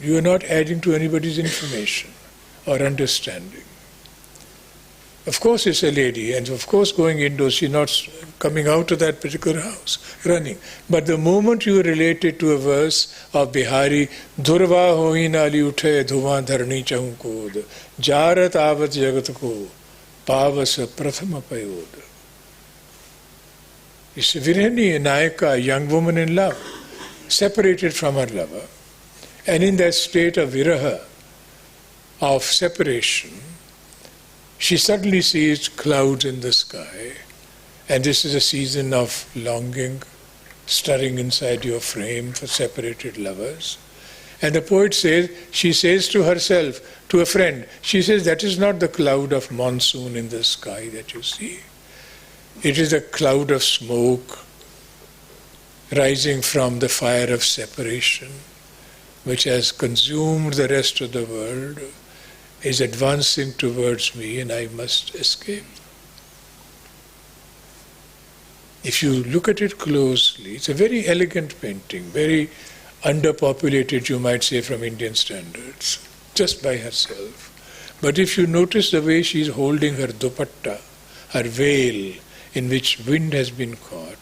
you are not adding to anybody's information or understanding. Of course it's a lady, and of course going indoors, she's not coming out of that particular house, running. But the moment you relate it to a verse of Bihari, Durva hoin ali uthe dhuvan dharani chahun kod, jarat avat jagat ko, pavas prathama payod. It's Virani, a Nayaka, a young woman in love, separated from her lover. And in that state of viraha, of separation, she suddenly sees clouds in the sky, and this is a season of longing, stirring inside your frame for separated lovers. And the poet says, she says to herself, to a friend, she says, that is not the cloud of monsoon in the sky that you see. It is a cloud of smoke rising from the fire of separation, which has consumed the rest of the world, is advancing towards me, and I must escape. If you look at it closely, it's a very elegant painting, very underpopulated, you might say, from Indian standards, just by herself. But if you notice the way she's holding her dupatta, her veil, in which wind has been caught,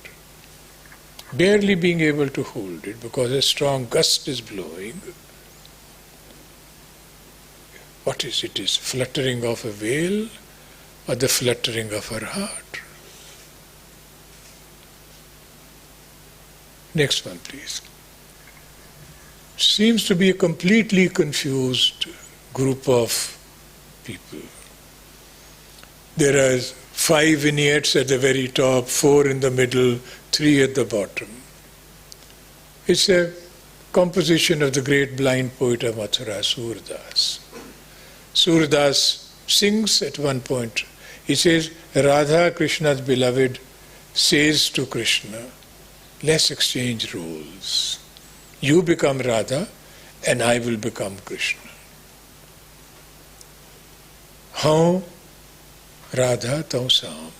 barely being able to hold it because a strong gust is blowing. What is it? Is fluttering of a veil or the fluttering of her heart? Next one, please. Seems to be a completely confused group of people. There are 5 vignettes at the very top, 4 in the middle, 3 at the bottom. It's a composition of the great blind poet of Mathura, Surdas. Surdas sings at one point. He says, Radha, Krishna's beloved, says to Krishna, let's exchange roles. You become Radha and I will become Krishna. How Radha tau Sam.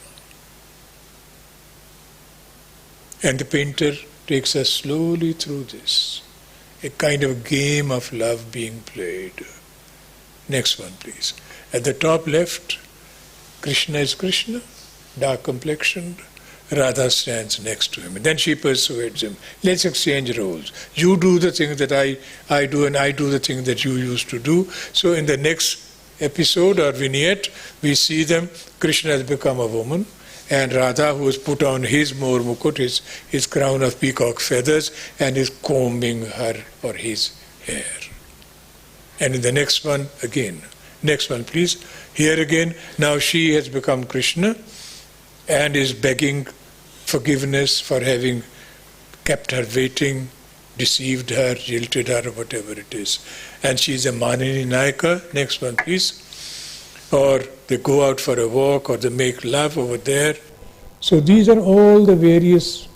And the painter takes us slowly through this, a kind of game of love being played. Next one, please. At the top left, Krishna is Krishna, dark complexioned. Radha stands next to him. And then she persuades him, let's exchange roles. You do the thing that I do, and I do the thing that you used to do. So in the next episode or vignette, we see them, Krishna has become a woman, and Radha, who has put on his more mukut, his crown of peacock feathers, and is combing her or his hair. And in the next one, again. Next one, please. Here again, now she has become Krishna and is begging forgiveness for having kept her waiting, deceived her, jilted her, or whatever it is. And she's a Manini Nayaka. Next one, please. Or they go out for a walk, or they make love over there. So these are all the various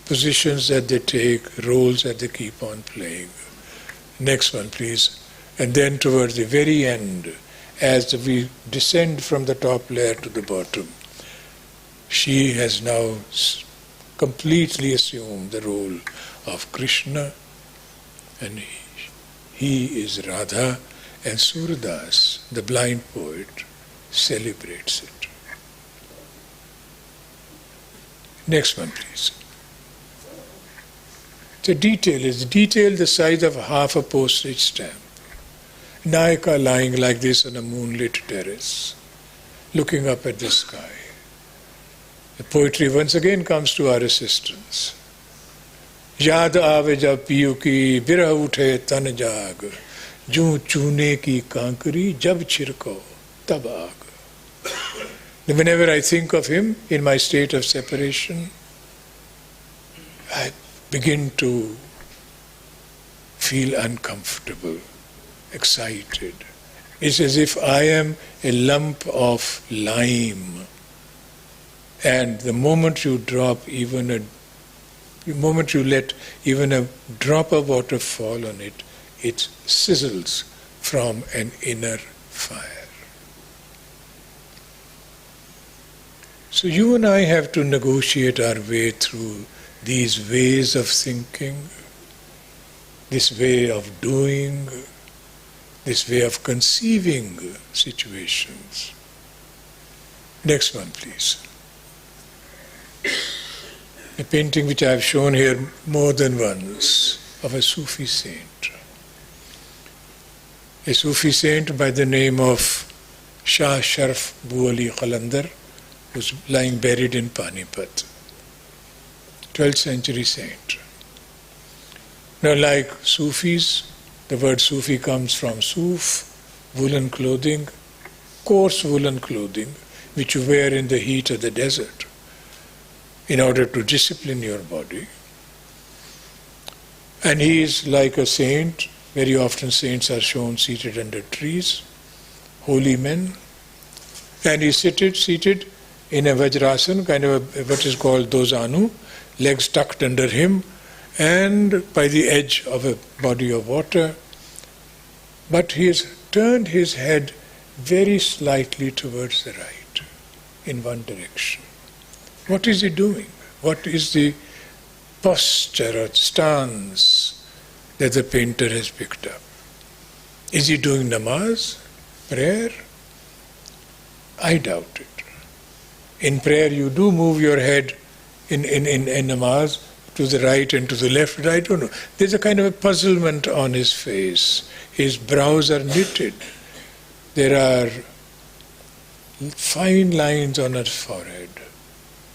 positions that they take, roles that they keep on playing. Next one, please. And then towards the very end, as we descend from the top layer to the bottom, she has now completely assumed the role of Krishna, and he is Radha, and Surdas, the blind poet, celebrates it. Next one, please. The detail is the size of half a postage stamp. Nayaka lying like this on a moonlit terrace, looking up at the sky. The poetry once again comes to our assistance. Yaad aave jab piyu ki birah uthe tan jaag, jun chune ki kankari jab chirko tab aag. Whenever I think of him in my state of separation, I begin to feel uncomfortable, excited. It's as if I am a lump of lime, and the moment you let even a drop of water fall on it, it sizzles from an inner fire. So you and I have to negotiate our way through these ways of thinking, this way of doing, this way of conceiving situations. Next one, please. A painting which I have shown here more than once of a Sufi saint. A Sufi saint by the name of Shah Sharaf Buali Qalandar, who's lying buried in Panipat. 12th century saint. Now, like Sufis, the word Sufi comes from Suf, woolen clothing, coarse woolen clothing, which you wear in the heat of the desert in order to discipline your body. And he is like a saint. Very often saints are shown seated under trees, holy men. And he is seated in a Vajrasana, kind of what is called dozanu, legs tucked under him, and by the edge of a body of water. But he has turned his head very slightly towards the right, in one direction. What is he doing? What is the posture or stance that the painter has picked up? Is he doing namaz, prayer? I doubt it. In prayer you do move your head in namaz to the right and to the left, but I don't know. There's a kind of a puzzlement on his face. His brows are knitted. There are fine lines on his forehead.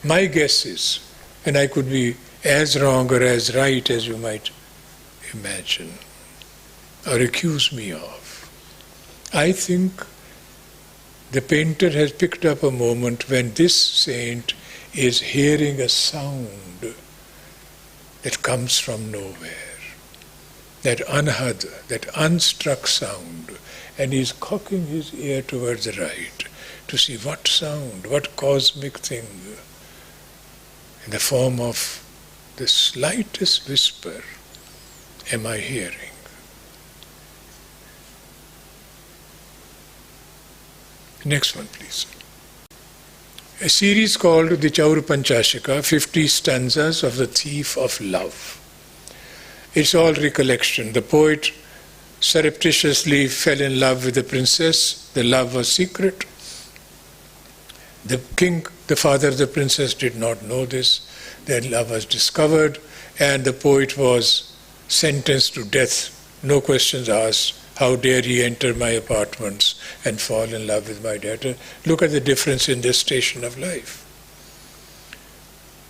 My guess is, and I could be as wrong or as right as you might imagine or accuse me of, I think the painter has picked up a moment when this saint is hearing a sound that comes from nowhere, that anhad, that unstruck sound, and he's cocking his ear towards the right to see what sound, what cosmic thing, in the form of the slightest whisper, am I hearing? Next one, please. A series called the Chaur Panchashika, 50 stanzas of the Thief of Love. It's all recollection. The poet surreptitiously fell in love with the princess. The love was secret. The king, the father of the princess, did not know this. Their love was discovered, and the poet was sentenced to death. No questions asked. How dare he enter my apartments and fall in love with my daughter? Look at the difference in this station of life.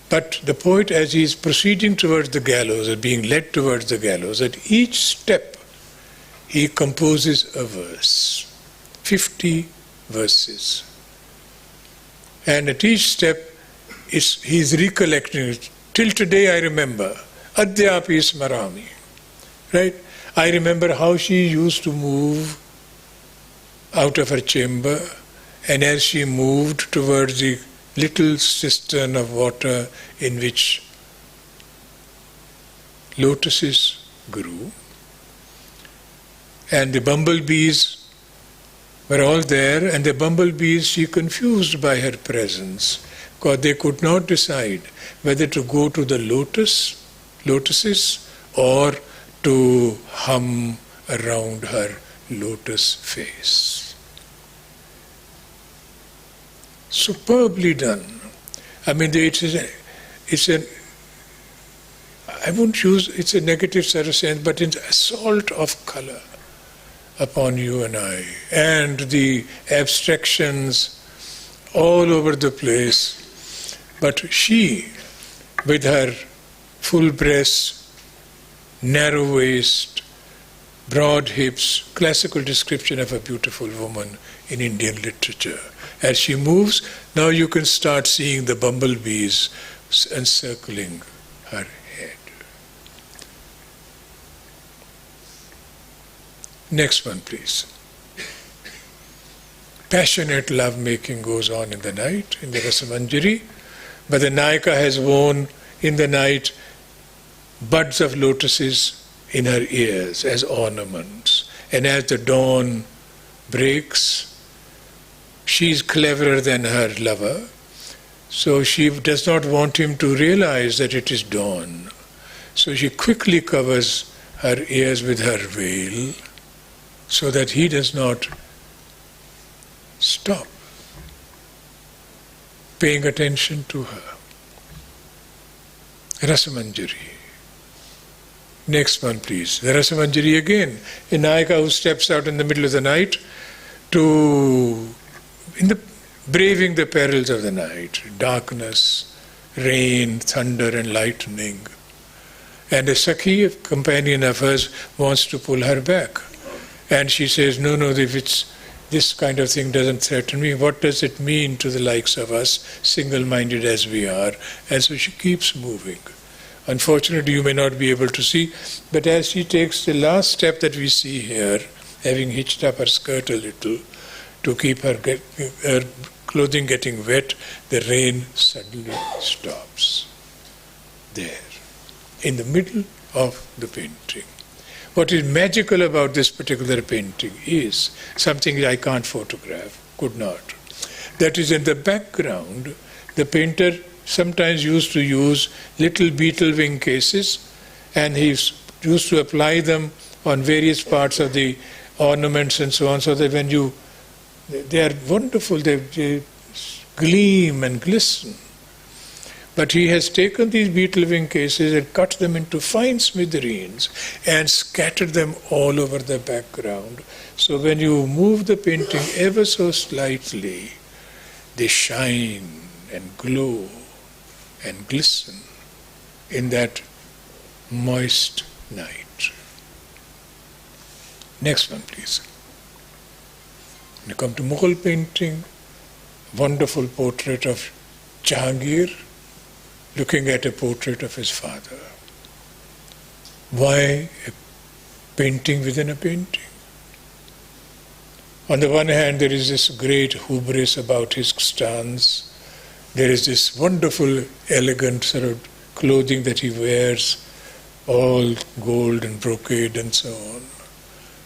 But the poet, as he is proceeding towards the gallows, or being led towards the gallows, at each step he composes a verse, 50 verses. And at each step he is recollecting it. Till today I remember, Adyapi Smarami, right? I remember how she used to move out of her chamber, and as she moved towards the little cistern of water in which lotuses grew, and the bumblebees were all there, and the bumblebees she confused by her presence, because they could not decide whether to go to the lotuses or to hum around her lotus face. Superbly done. I mean, it's a negative sort of sense, but it's assault of color upon you and I, and the abstractions all over the place. But she, with her full breast, narrow waist, broad hips, classical description of a beautiful woman in Indian literature. As she moves, now you can start seeing the bumblebees encircling her head. Next one, please. Passionate love-making goes on in the night, in the Rasamanjari, but the Nayika has worn in the night buds of lotuses in her ears as ornaments. And as the dawn breaks, she is cleverer than her lover, so she does not want him to realize that it is dawn. So she quickly covers her ears with her veil so that he does not stop. paying attention to her. Rasamanjari. Next one, please. The Rasamanjari again. A Nayika who steps out in the middle of the night braving the perils of the night, darkness, rain, thunder and lightning. And a Sakhi, a companion of hers, wants to pull her back. And she says, no, if it's this kind of thing doesn't threaten me, what does it mean to the likes of us, single-minded as we are? And so she keeps moving. Unfortunately, you may not be able to see, but as she takes the last step that we see here, having hitched up her skirt a little to keep her clothing getting wet, the rain suddenly stops. There, in the middle of the painting. What is magical about this particular painting is something I can't photograph, could not. That is, in the background, the painter sometimes used to use little beetle wing cases, and he used to apply them on various parts of the ornaments and so on, so that when they are wonderful, they gleam and glisten. But he has taken these beetle wing cases and cut them into fine smithereens and scattered them all over the background. So when you move the painting ever so slightly, they shine and glow and glisten in that moist night. Next one, please. When you come to Mughal painting, wonderful portrait of Jahangir looking at a portrait of his father. Why a painting within a painting? On the one hand, there is this great hubris about his stance. There is this wonderful, elegant sort of clothing that he wears, all gold and brocade and so on.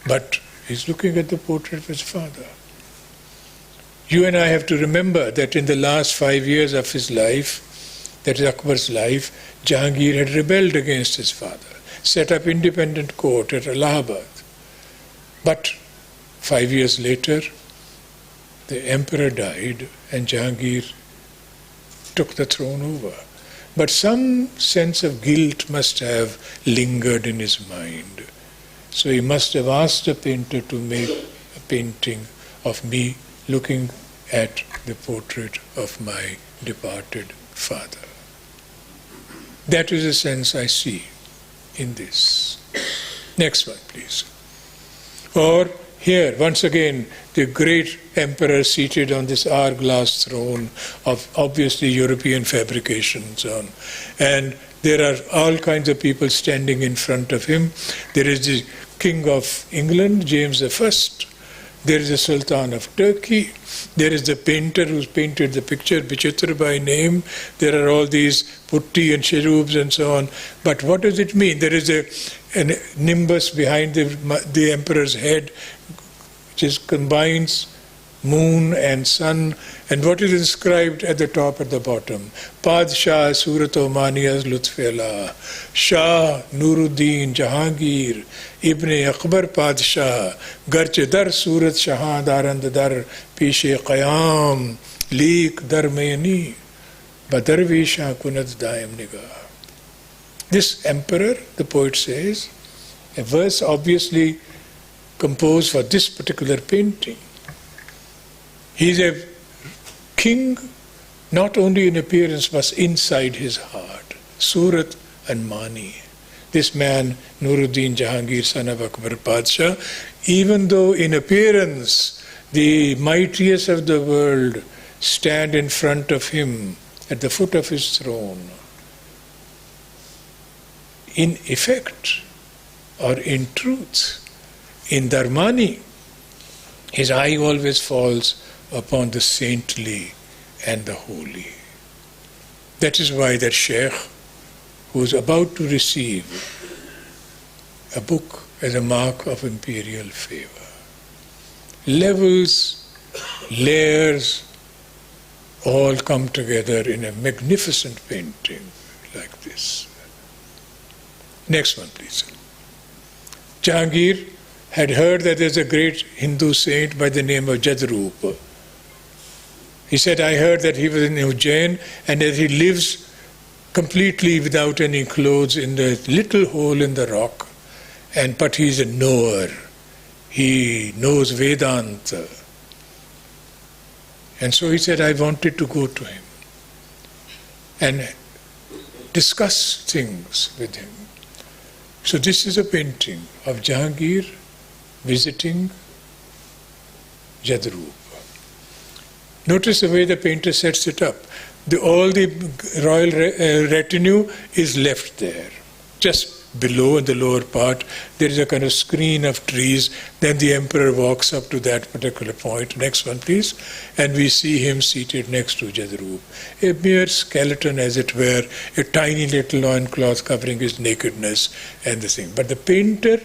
But he's looking at the portrait of his father. You and I have to remember that in the last 5 years of his life, that is Akbar's life, Jahangir had rebelled against his father, set up independent court at Allahabad. But 5 years later, the emperor died and Jahangir took the throne over. But some sense of guilt must have lingered in his mind. So he must have asked the painter to make a painting of me looking at the portrait of my departed father. That is the sense I see in this. Next one, please. Or here, once again, the great emperor seated on this hourglass throne of obviously European fabrication and so on. And there are all kinds of people standing in front of him. There is the King of England, James I. There is the Sultan of Turkey. There is the painter who's painted the picture, Bichitra by name. There are all these putti and cherubs and so on. But what does it mean? There is a nimbus behind the emperor's head, which combines moon and sun. And what is inscribed at the top, at the bottom? Padshah Surato Maniyaz Lutfela, Shah Nuruddin Jahangir, Ibn Akbar Padshah, Garche Dar Surat Shah Darand Dar Pishe Qayam, Leek Dar Mayani, Badarvisha Kunat Daim Nigah. This emperor, the poet says, a verse obviously composed for this particular painting. He is a king not only in appearance but inside his heart. Surat and Mani. This man, Nuruddin Jahangir, son of Akbar Padshah, even though in appearance the mightiest of the world stand in front of him at the foot of his throne, in effect or in truth, in Dharmani, his eye always falls upon the saintly and the holy. That is why that Sheikh, who is about to receive a book as a mark of imperial favor, levels, layers, all come together in a magnificent painting like this. Next one, please. Jahangir had heard that there's a great Hindu saint by the name of Jadrup. He said, I heard that he was in Ujjain and that he lives completely without any clothes in the little hole in the rock. But he's a knower. He knows Vedanta. And so he said, I wanted to go to him and discuss things with him. So this is a painting of Jahangir visiting Jadrup. Notice the way the painter sets it up. All the royal retinue is left there. Just below, in the lower part, there is a kind of screen of trees. Then the emperor walks up to that particular point. Next one, please. And we see him seated next to Jadrup. A mere skeleton, as it were, a tiny little loincloth covering his nakedness and the thing. But the painter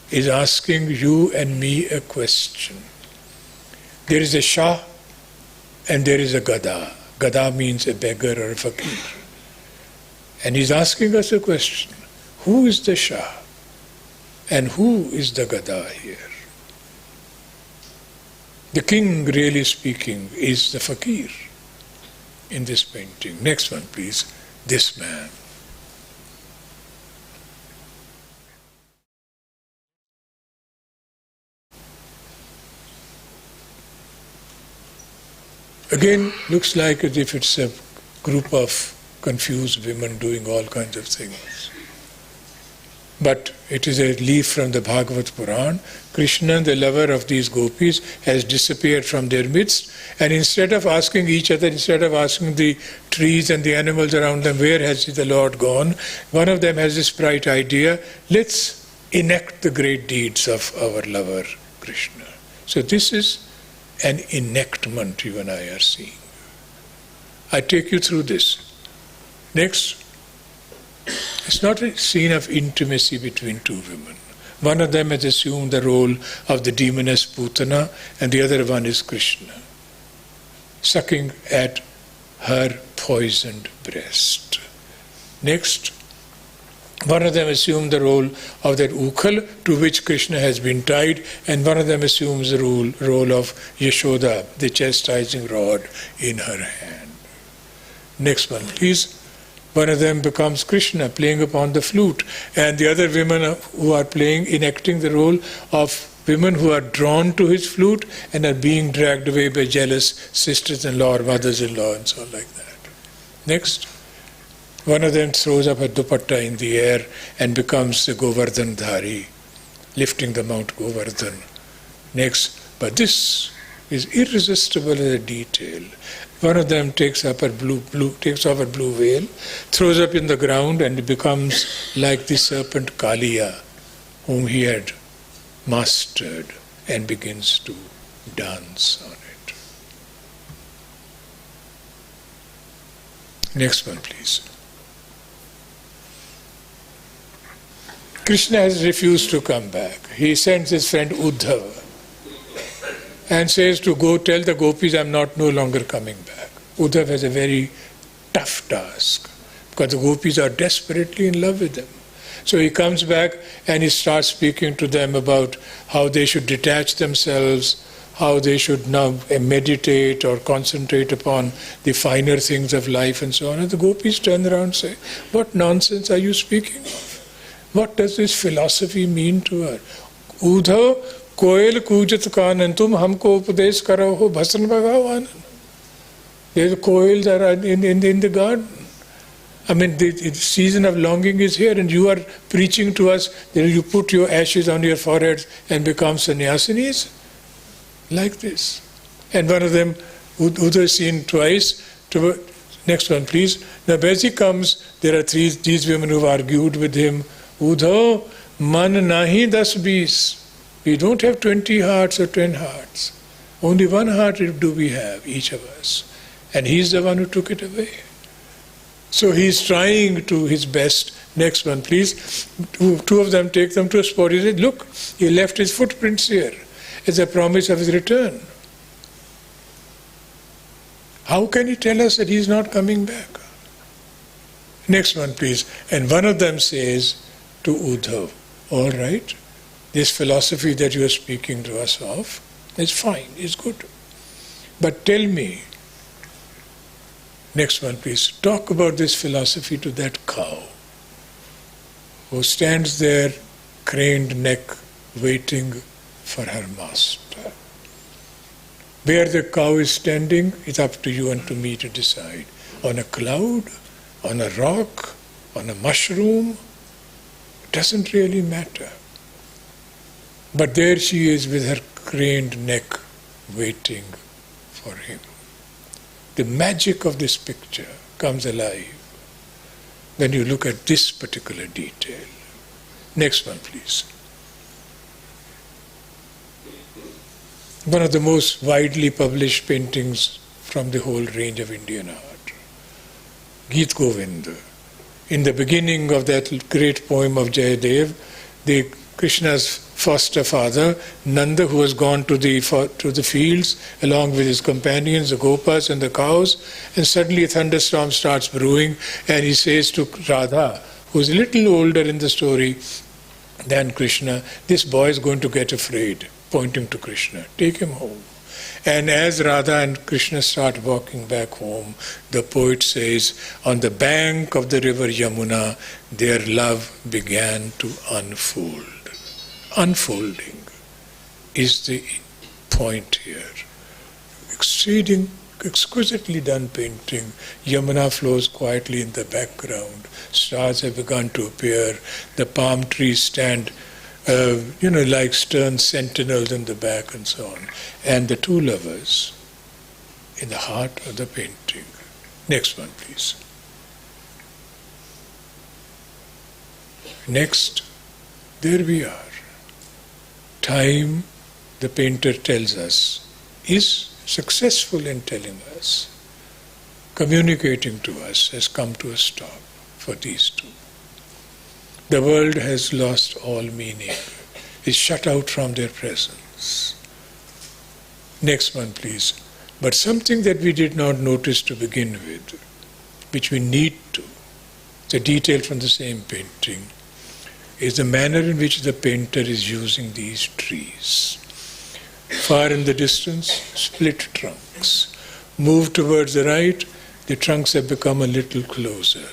is asking you and me a question. There is a Shah and there is a Gada. Gada means a beggar or a fakir. And he's asking us a question. Who is the Shah? And who is the Gada here? The king, really speaking, is the fakir in this painting. Next one, please. This man. Again, looks like as if it's a group of confused women doing all kinds of things. But it is a leaf from the Bhagavad Puran. Krishna, the lover of these gopis, has disappeared from their midst. And instead of asking each other, instead of asking the trees and the animals around them, where has the Lord gone? One of them has this bright idea, let's enact the great deeds of our lover, Krishna. So this is an enactment you and I are seeing. I take you through this. Next. It's not a scene of intimacy between two women. One of them has assumed the role of the demoness Putana, and the other one is Krishna, sucking at her poisoned breast. Next, one of them assumed the role of that Ukhal to which Krishna has been tied, and one of them assumes the role of Yashoda, the chastising rod in her hand. Next one, please. One of them becomes Krishna, playing upon the flute, and the other women who are playing, enacting the role of women who are drawn to his flute and are being dragged away by jealous sisters-in-law or mothers-in-law and so on like that. Next, one of them throws up a dupatta in the air and becomes the Govardhan-dhari, lifting the Mount Govardhan. Next, but this is irresistible as a detail. One of them takes off her blue veil, throws up in the ground, and it becomes like the serpent Kaliya, whom he had mastered, and begins to dance on it. Next one, please. Krishna has refused to come back. He sends his friend Uddhava and says to go tell the gopis, I'm no longer coming back. Uddhava has a very tough task because the gopis are desperately in love with him. So he comes back and he starts speaking to them about how they should detach themselves, how they should now meditate or concentrate upon the finer things of life and so on. And the gopis turn around and say, what nonsense are you speaking of? What does this philosophy mean to her? Uddhava, कोयल कूजत कानन तुम हमको उपदेश करो हो भसन भगवान. There's coils are in the garden. I mean, the season of longing is here, and you are preaching to us that you put your ashes on your foreheads and become sannyasinis like this. And one of them, Uddhava is seen twice. Next one, please. Now, as he comes, there are these women who have argued with him. Uddhava, man nahi 10-20. We don't have 20 hearts or 10 hearts. Only one heart do we have, each of us. And he's the one who took it away. So he's trying to his best. Next one, please. Two of them take them to a spot. He said, look, he left his footprints here. It's a promise of his return. How can he tell us that he's not coming back? Next one, please. And one of them says to Uddhava, all right, this philosophy that you are speaking to us of is fine, is good. But tell me, Next one, please. Talk about this philosophy to that cow who stands there, craned neck, waiting for her master. Where the cow is standing, it's up to you and to me to decide. On a cloud, on a rock, on a mushroom, doesn't really matter. But there she is with her craned neck, waiting for him. The magic of this picture comes alive when you look at this particular detail. Next one, please. One of the most widely published paintings from the whole range of Indian art. Geet Govind. In the beginning of that great poem of Jayadev, Krishna's foster father, Nanda, who has gone to the fields along with his companions, the gopas and the cows, and suddenly a thunderstorm starts brewing, and he says to Radha, who's a little older in the story than Krishna, this boy is going to get afraid, pointing to Krishna. Take him home. And as Radha and Krishna start walking back home, the poet says, on the bank of the river Yamuna, their love began to unfold. Unfolding is the point here. Exquisitely done painting. Yamuna flows quietly in the background. Stars have begun to appear. The palm trees stand like stern sentinels in the back and so on. And the two lovers in the heart of the painting. Next one, please. Next, there we are. Time, the painter tells us, is successful in telling us, communicating to us, has come to a stop for these two. The world has lost all meaning, is shut out from their presence. Next one, please. But something that we did not notice to begin with, which we need to, it's a detail from the same painting, is the manner in which the painter is using these trees. Far in the distance, split trunks. Move towards the right, the trunks have become a little closer.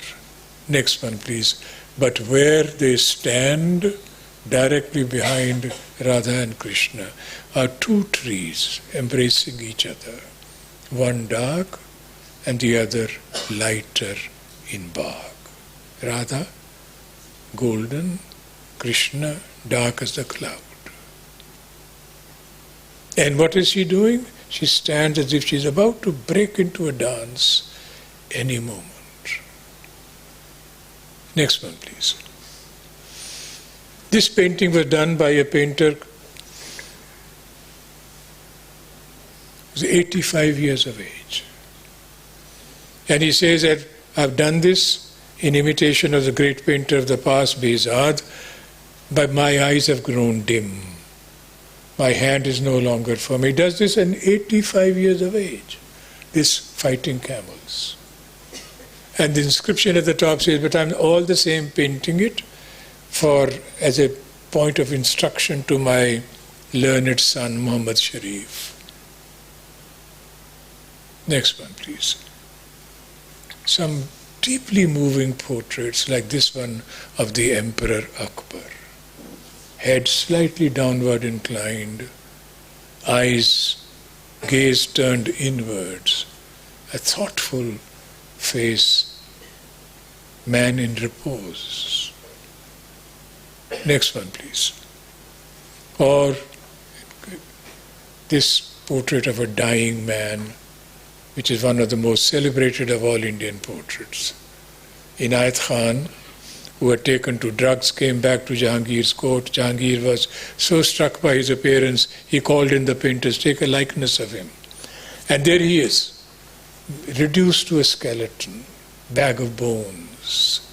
Next one, please. But where they stand, directly behind Radha and Krishna, are two trees embracing each other. One dark and the other lighter in bark. Radha, golden, Krishna, dark as the cloud. And what is she doing? She stands as if she's about to break into a dance any moment. Next one, please. This painting was done by a painter who was 85 years of age. And he says that I've done this in imitation of the great painter of the past, Behzad, but my eyes have grown dim. My hand is no longer firm. He does this at 85 years of age, this fighting camels. And the inscription at the top says, but I'm all the same painting it as a point of instruction to my learned son, Muhammad Sharif. Next one, please. Some deeply moving portraits like this one of the Emperor Akbar. Head slightly downward inclined, eyes, gaze turned inwards, a thoughtful face, man in repose. Next one, please. Or this portrait of a dying man, which is one of the most celebrated of all Indian portraits. Inayat Khan, who had taken to drugs, came back to Jahangir's court. Jahangir was so struck by his appearance, he called in the painters, take a likeness of him. And there he is, reduced to a skeleton, bag of bones,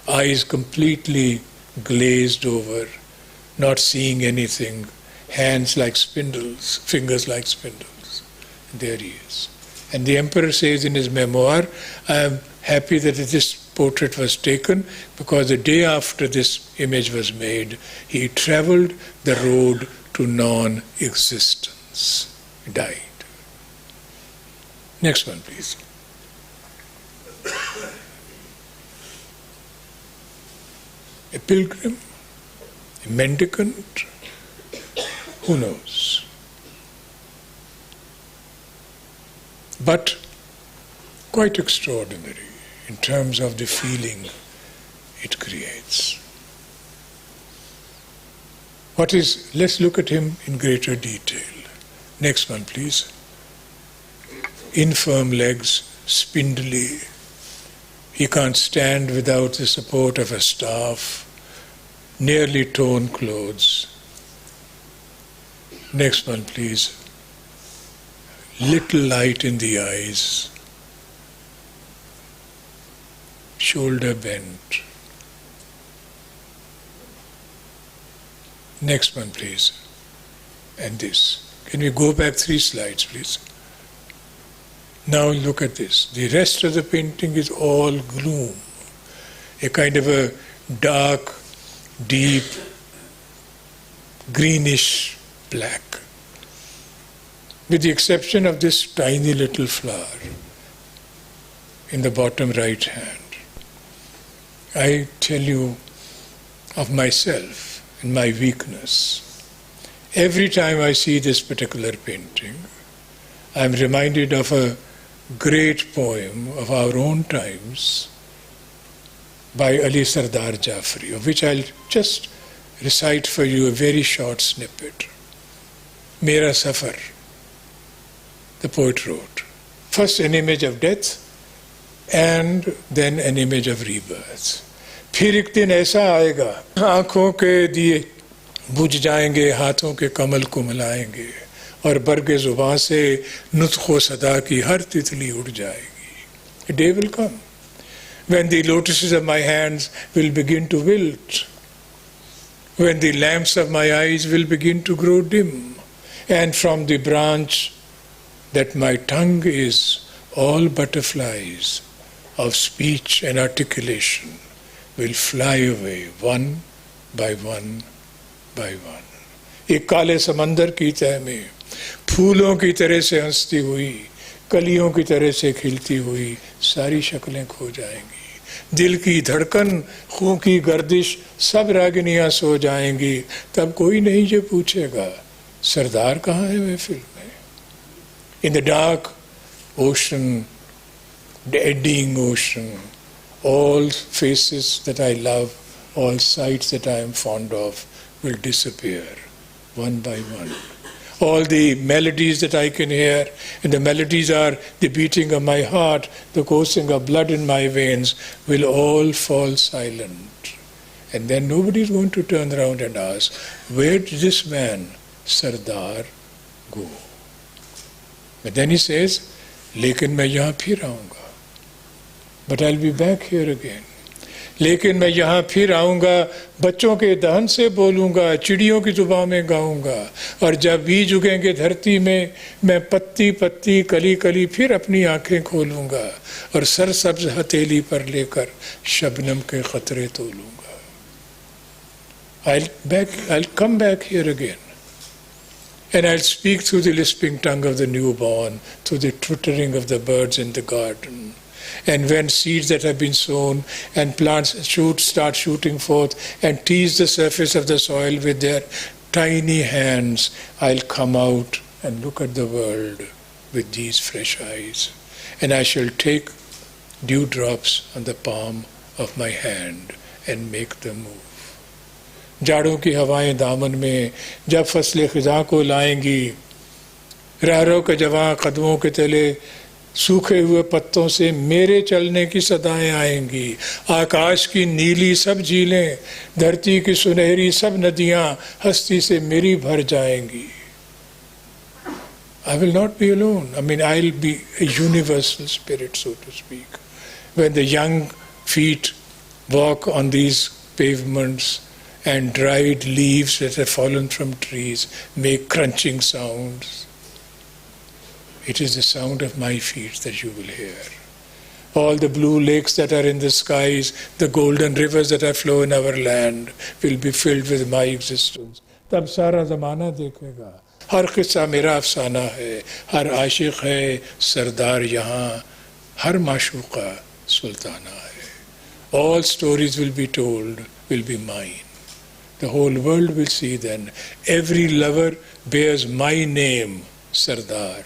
eyes completely glazed over, not seeing anything, hands like spindles, fingers like spindles. And there he is. And the emperor says in his memoir, I am happy that this portrait was taken because the day after this image was made, he traveled the road to non-existence. He died. Next one, please. a pilgrim, a mendicant, who knows? But quite extraordinary in terms of the feeling it creates. Let's look at him in greater detail. Next one, please. Infirm legs, spindly. He can't stand without the support of a staff. Nearly torn clothes. Next one, please. Little light in the eyes. Shoulder bent. Next one, please. And this. Can we go back 3 slides, please? Now look at this. The rest of the painting is all gloom. A kind of a dark, deep, greenish black. With the exception of this tiny little flower in the bottom right hand. I tell you of myself and my weakness. Every time I see this particular painting, I'm reminded of a great poem of our own times by Ali Sardar Jafri, of which I'll just recite for you a very short snippet. Mera Safar, the poet wrote. First an image of death and then an image of rebirth. फिर एक दिन ऐसा आएगा आँखों के दिए बुझ जाएंगे, हाथों के कमल कुमलाएंगे और बरगे जुबां से नुत्ख़ो सदा की हर तितली उड़ जाएगी. A day will come when the lotuses of my hands will begin to wilt, when the lamps of my eyes will begin to grow dim, and from the branch that my tongue is, all butterflies of speech and articulation will fly away one by one by one. एक काले समंदर की तह में फूलों की तरह से हंसती हुई, कलियों की तरह से खिलती हुई सारी शक्लें खो जाएंगी. दिल की धड़कन, खून की गर्दिश, सब रागिनियां सो जाएंगी. तब कोई नहीं ये पूछेगा सरदार कहाँ है महफिल में. In the dark ocean, the eddying ocean, all faces that I love, all sights that I am fond of will disappear one by one. All the melodies that I can hear, and the melodies are the beating of my heart, the coursing of blood in my veins, will all fall silent. And then nobody is going to turn around and ask, where did this man, Sardar, go? But then he says, लेकिन मैं यहाँ फिर आऊँगा. But I'll be back here again. लेकिन मैं यहाँ फिर आऊँगा, बच्चों के दहन से बोलूँगा, चिड़ियों की जुबान में गाऊँगा, और जब बीज उगेंगे धरती में, मैं पत्ती पत्ती कली कली फिर अपनी आँखें खोलूँगा और सरसब्ज हथेली पर लेकर शबनम के खतरे तोलूँगा. I'll come back here again. And I'll speak through the lisping tongue of the newborn, through the twittering of the birds in the garden. And when seeds that have been sown and plants start shooting forth and tease the surface of the soil with their tiny hands, I'll come out and look at the world with these fresh eyes. And I shall take dewdrops on the palm of my hand and make them move. जाड़ों की हवाएं दामन में जब फसलें खिज़ा को लाएंगी, राहों के जवां कदमों के तले सूखे हुए पत्तों से मेरे चलने की सदाएं आएंगी. आकाश की नीली सब झीलें, धरती की सुनहरी सब नदियां हस्ती से मेरी भर जाएंगी. I will not be alone. I mean, I'll be a universal spirit, so to speak. When the young feet walk on these pavements and dried leaves that have fallen from trees make crunching sounds, it is the sound of my feet that you will hear. All the blue lakes that are in the skies, the golden rivers that flow in our land will be filled with my existence. तब सारा ज़माना देखेगा, हर किस्सा मेरा अफसाना है, हर आशिक है सरदार यहाँ, हर माशूका सुल्ताना है. All stories will be told will be mine. The whole world will see then. Every lover bears my name, Sardar,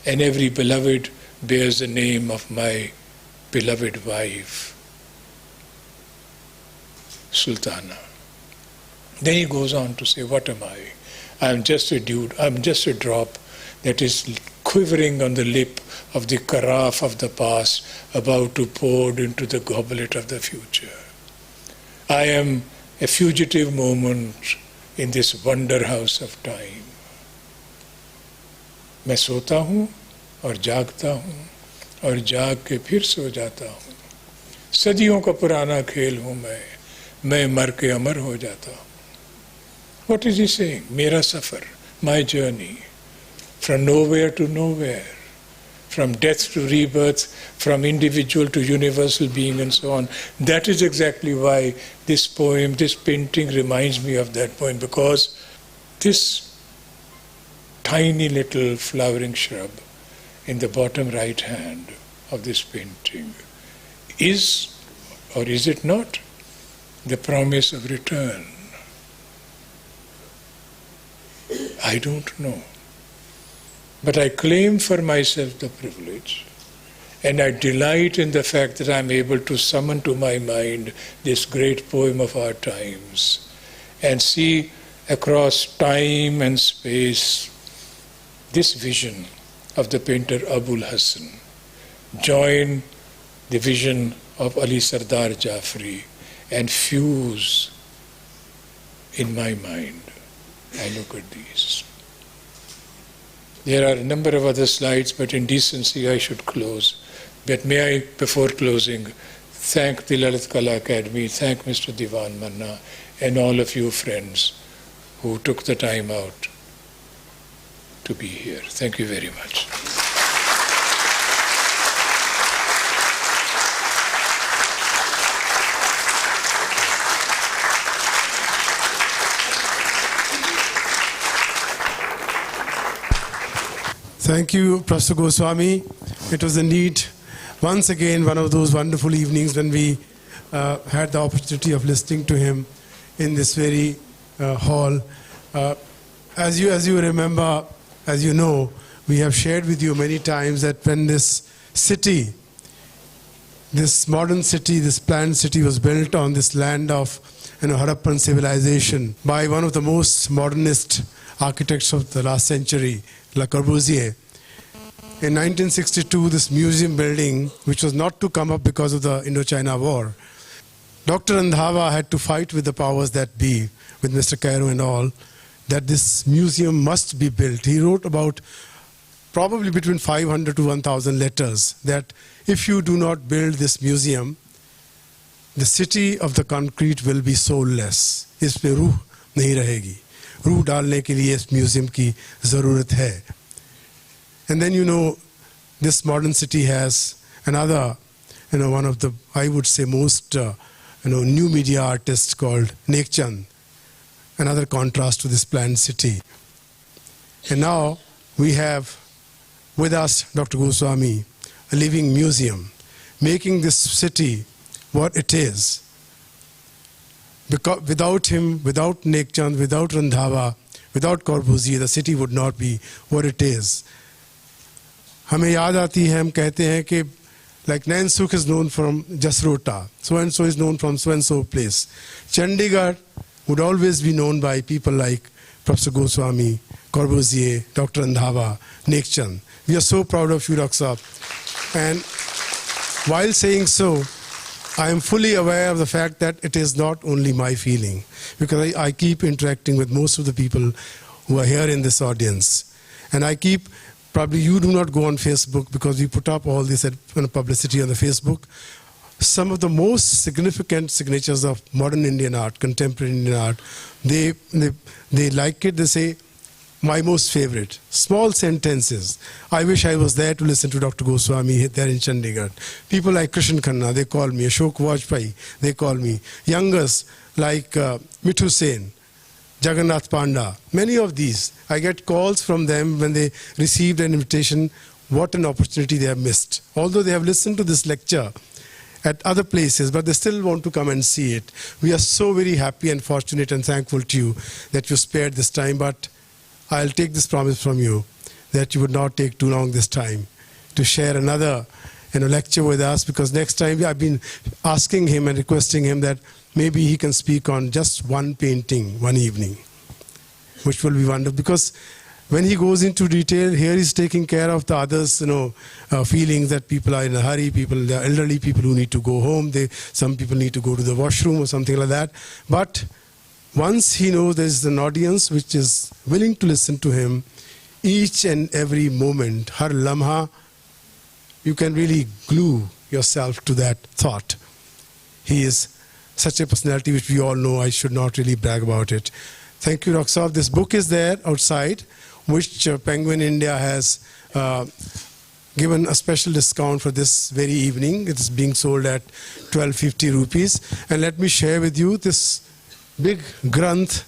and every beloved bears the name of my beloved wife, Sultana. Then he goes on to say, what am I? I am just a dude, I am just a drop that is quivering on the lip of the carafe of the past, about to pour into the goblet of the future. I am a fugitive moment in this wonder house of time. मैं सोता हूँ और जागता हूँ और जाग के फिर सो जाता हूँ. सदियों का पुराना खेल हूँ मैं मर के अमर हो जाता हूँ. What is he saying? मेरा सफर, my journey, from nowhere to nowhere, from death to rebirth, from individual to universal being and so on. That is exactly why this poem, this painting reminds me of that poem, because this tiny little flowering shrub in the bottom right hand of this painting is, or is it not, the promise of return? I don't know. But I claim for myself the privilege, and I delight in the fact that I'm able to summon to my mind this great poem of our times and see across time and space this vision of the painter Abul Hassan join the vision of Ali Sardar Jafri and fuse in my mind. I look at these. There are a number of other slides, but in decency I should close. But may I, before closing, thank the Lalit Kala Akademi, thank Mr. Diwan Manna, and all of you friends who took the time out to be here. Thank you very much. Thank you, Professor Goswamy. It was indeed, once again, one of those wonderful evenings when we had the opportunity of listening to him in this very hall. As you remember, as you know, we have shared with you many times that when this city, this modern city, this planned city was built on this land of Harappan civilization by one of the most modernist architects of the last century, Le Corbusier. In 1962, this museum building, which was not to come up because of the Indochina War, Dr. Randhawa had to fight with the powers that be, with Mr. Cairo and all, that this museum must be built. He wrote about probably between 500 to 1,000 letters that if you do not build this museum, the city of the concrete will be soulless. इसमें रूह नहीं रहेगी. रूह डालने के लिए इस museum की ज़रूरत है. And then, this modern city has another, one of the, I would say, most, new media artists called Nekchand, another contrast to this planned city. And now we have with us Dr. Goswamy, a living museum, making this city what it is. Because without him, without Nekchand, without Randhawa, without Corbusier, the city would not be what it is. हमें याद आती है, हम कहते हैं कि like Nansuk is known from Jasrota, so and so is known from so and so place. Chandigarh would always be known by people like Professor Goswamy, Corbusier, Dr. Randhawa, Nekchand. We are so proud of you, Dr. Saab. And while saying so, I am fully aware of the fact that it is not only my feeling, because I keep interacting with most of the people who are here in this audience. And I keep, probably you do not go on Facebook because we put up all this publicity on the Facebook. Some of the most significant signatures of modern Indian art, contemporary Indian art, they like it, they say, my most favorite. Small sentences. I wish I was there to listen to Dr. Goswamy there in Chandigarh. People like Krishan Khanna, they call me. Ashok Vajpayee, they call me. Youngers like Mithu Sen, Jagannath Panda. Many of these, I get calls from them when they received an invitation. What an opportunity they have missed. Although they have listened to this lecture, at other places, but they still want to come and see it. We are so very happy and fortunate and thankful to you that you spared this time, but I'll take this promise from you that you would not take too long this time to share another lecture with us, because next time I've been asking him and requesting him that maybe he can speak on just one painting, one evening, which will be wonderful, because when he goes into detail, here he's taking care of the others, feelings that people are in a hurry, the elderly people who need to go home, some people need to go to the washroom or something like that. But once he knows there's an audience which is willing to listen to him, each and every moment, har lamha, you can really glue yourself to that thought. He is such a personality which we all know. I should not really brag about it. Thank you, Dr. Saab. This book is there outside, which Penguin India has given a special discount for this very evening. It is being sold at 1250 rupees. And let me share with you, this big Granth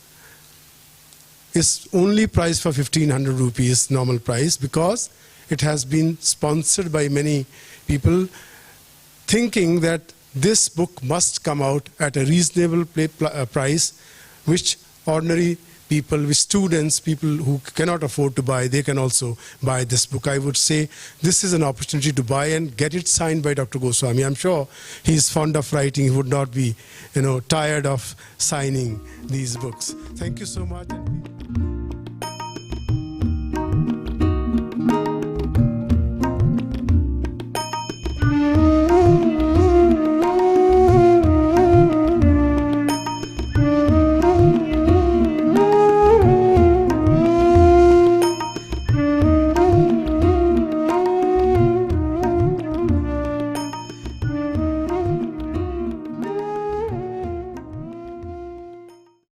is only priced for 1500 rupees, normal price, because it has been sponsored by many people thinking that this book must come out at a reasonable price, which ordinary people, with students, people who cannot afford to buy, they can also buy this book. I would say this is an opportunity to buy and get it signed by Dr. Goswamy. I'm sure he's fond of writing. He would not be, tired of signing these books. Thank you so much.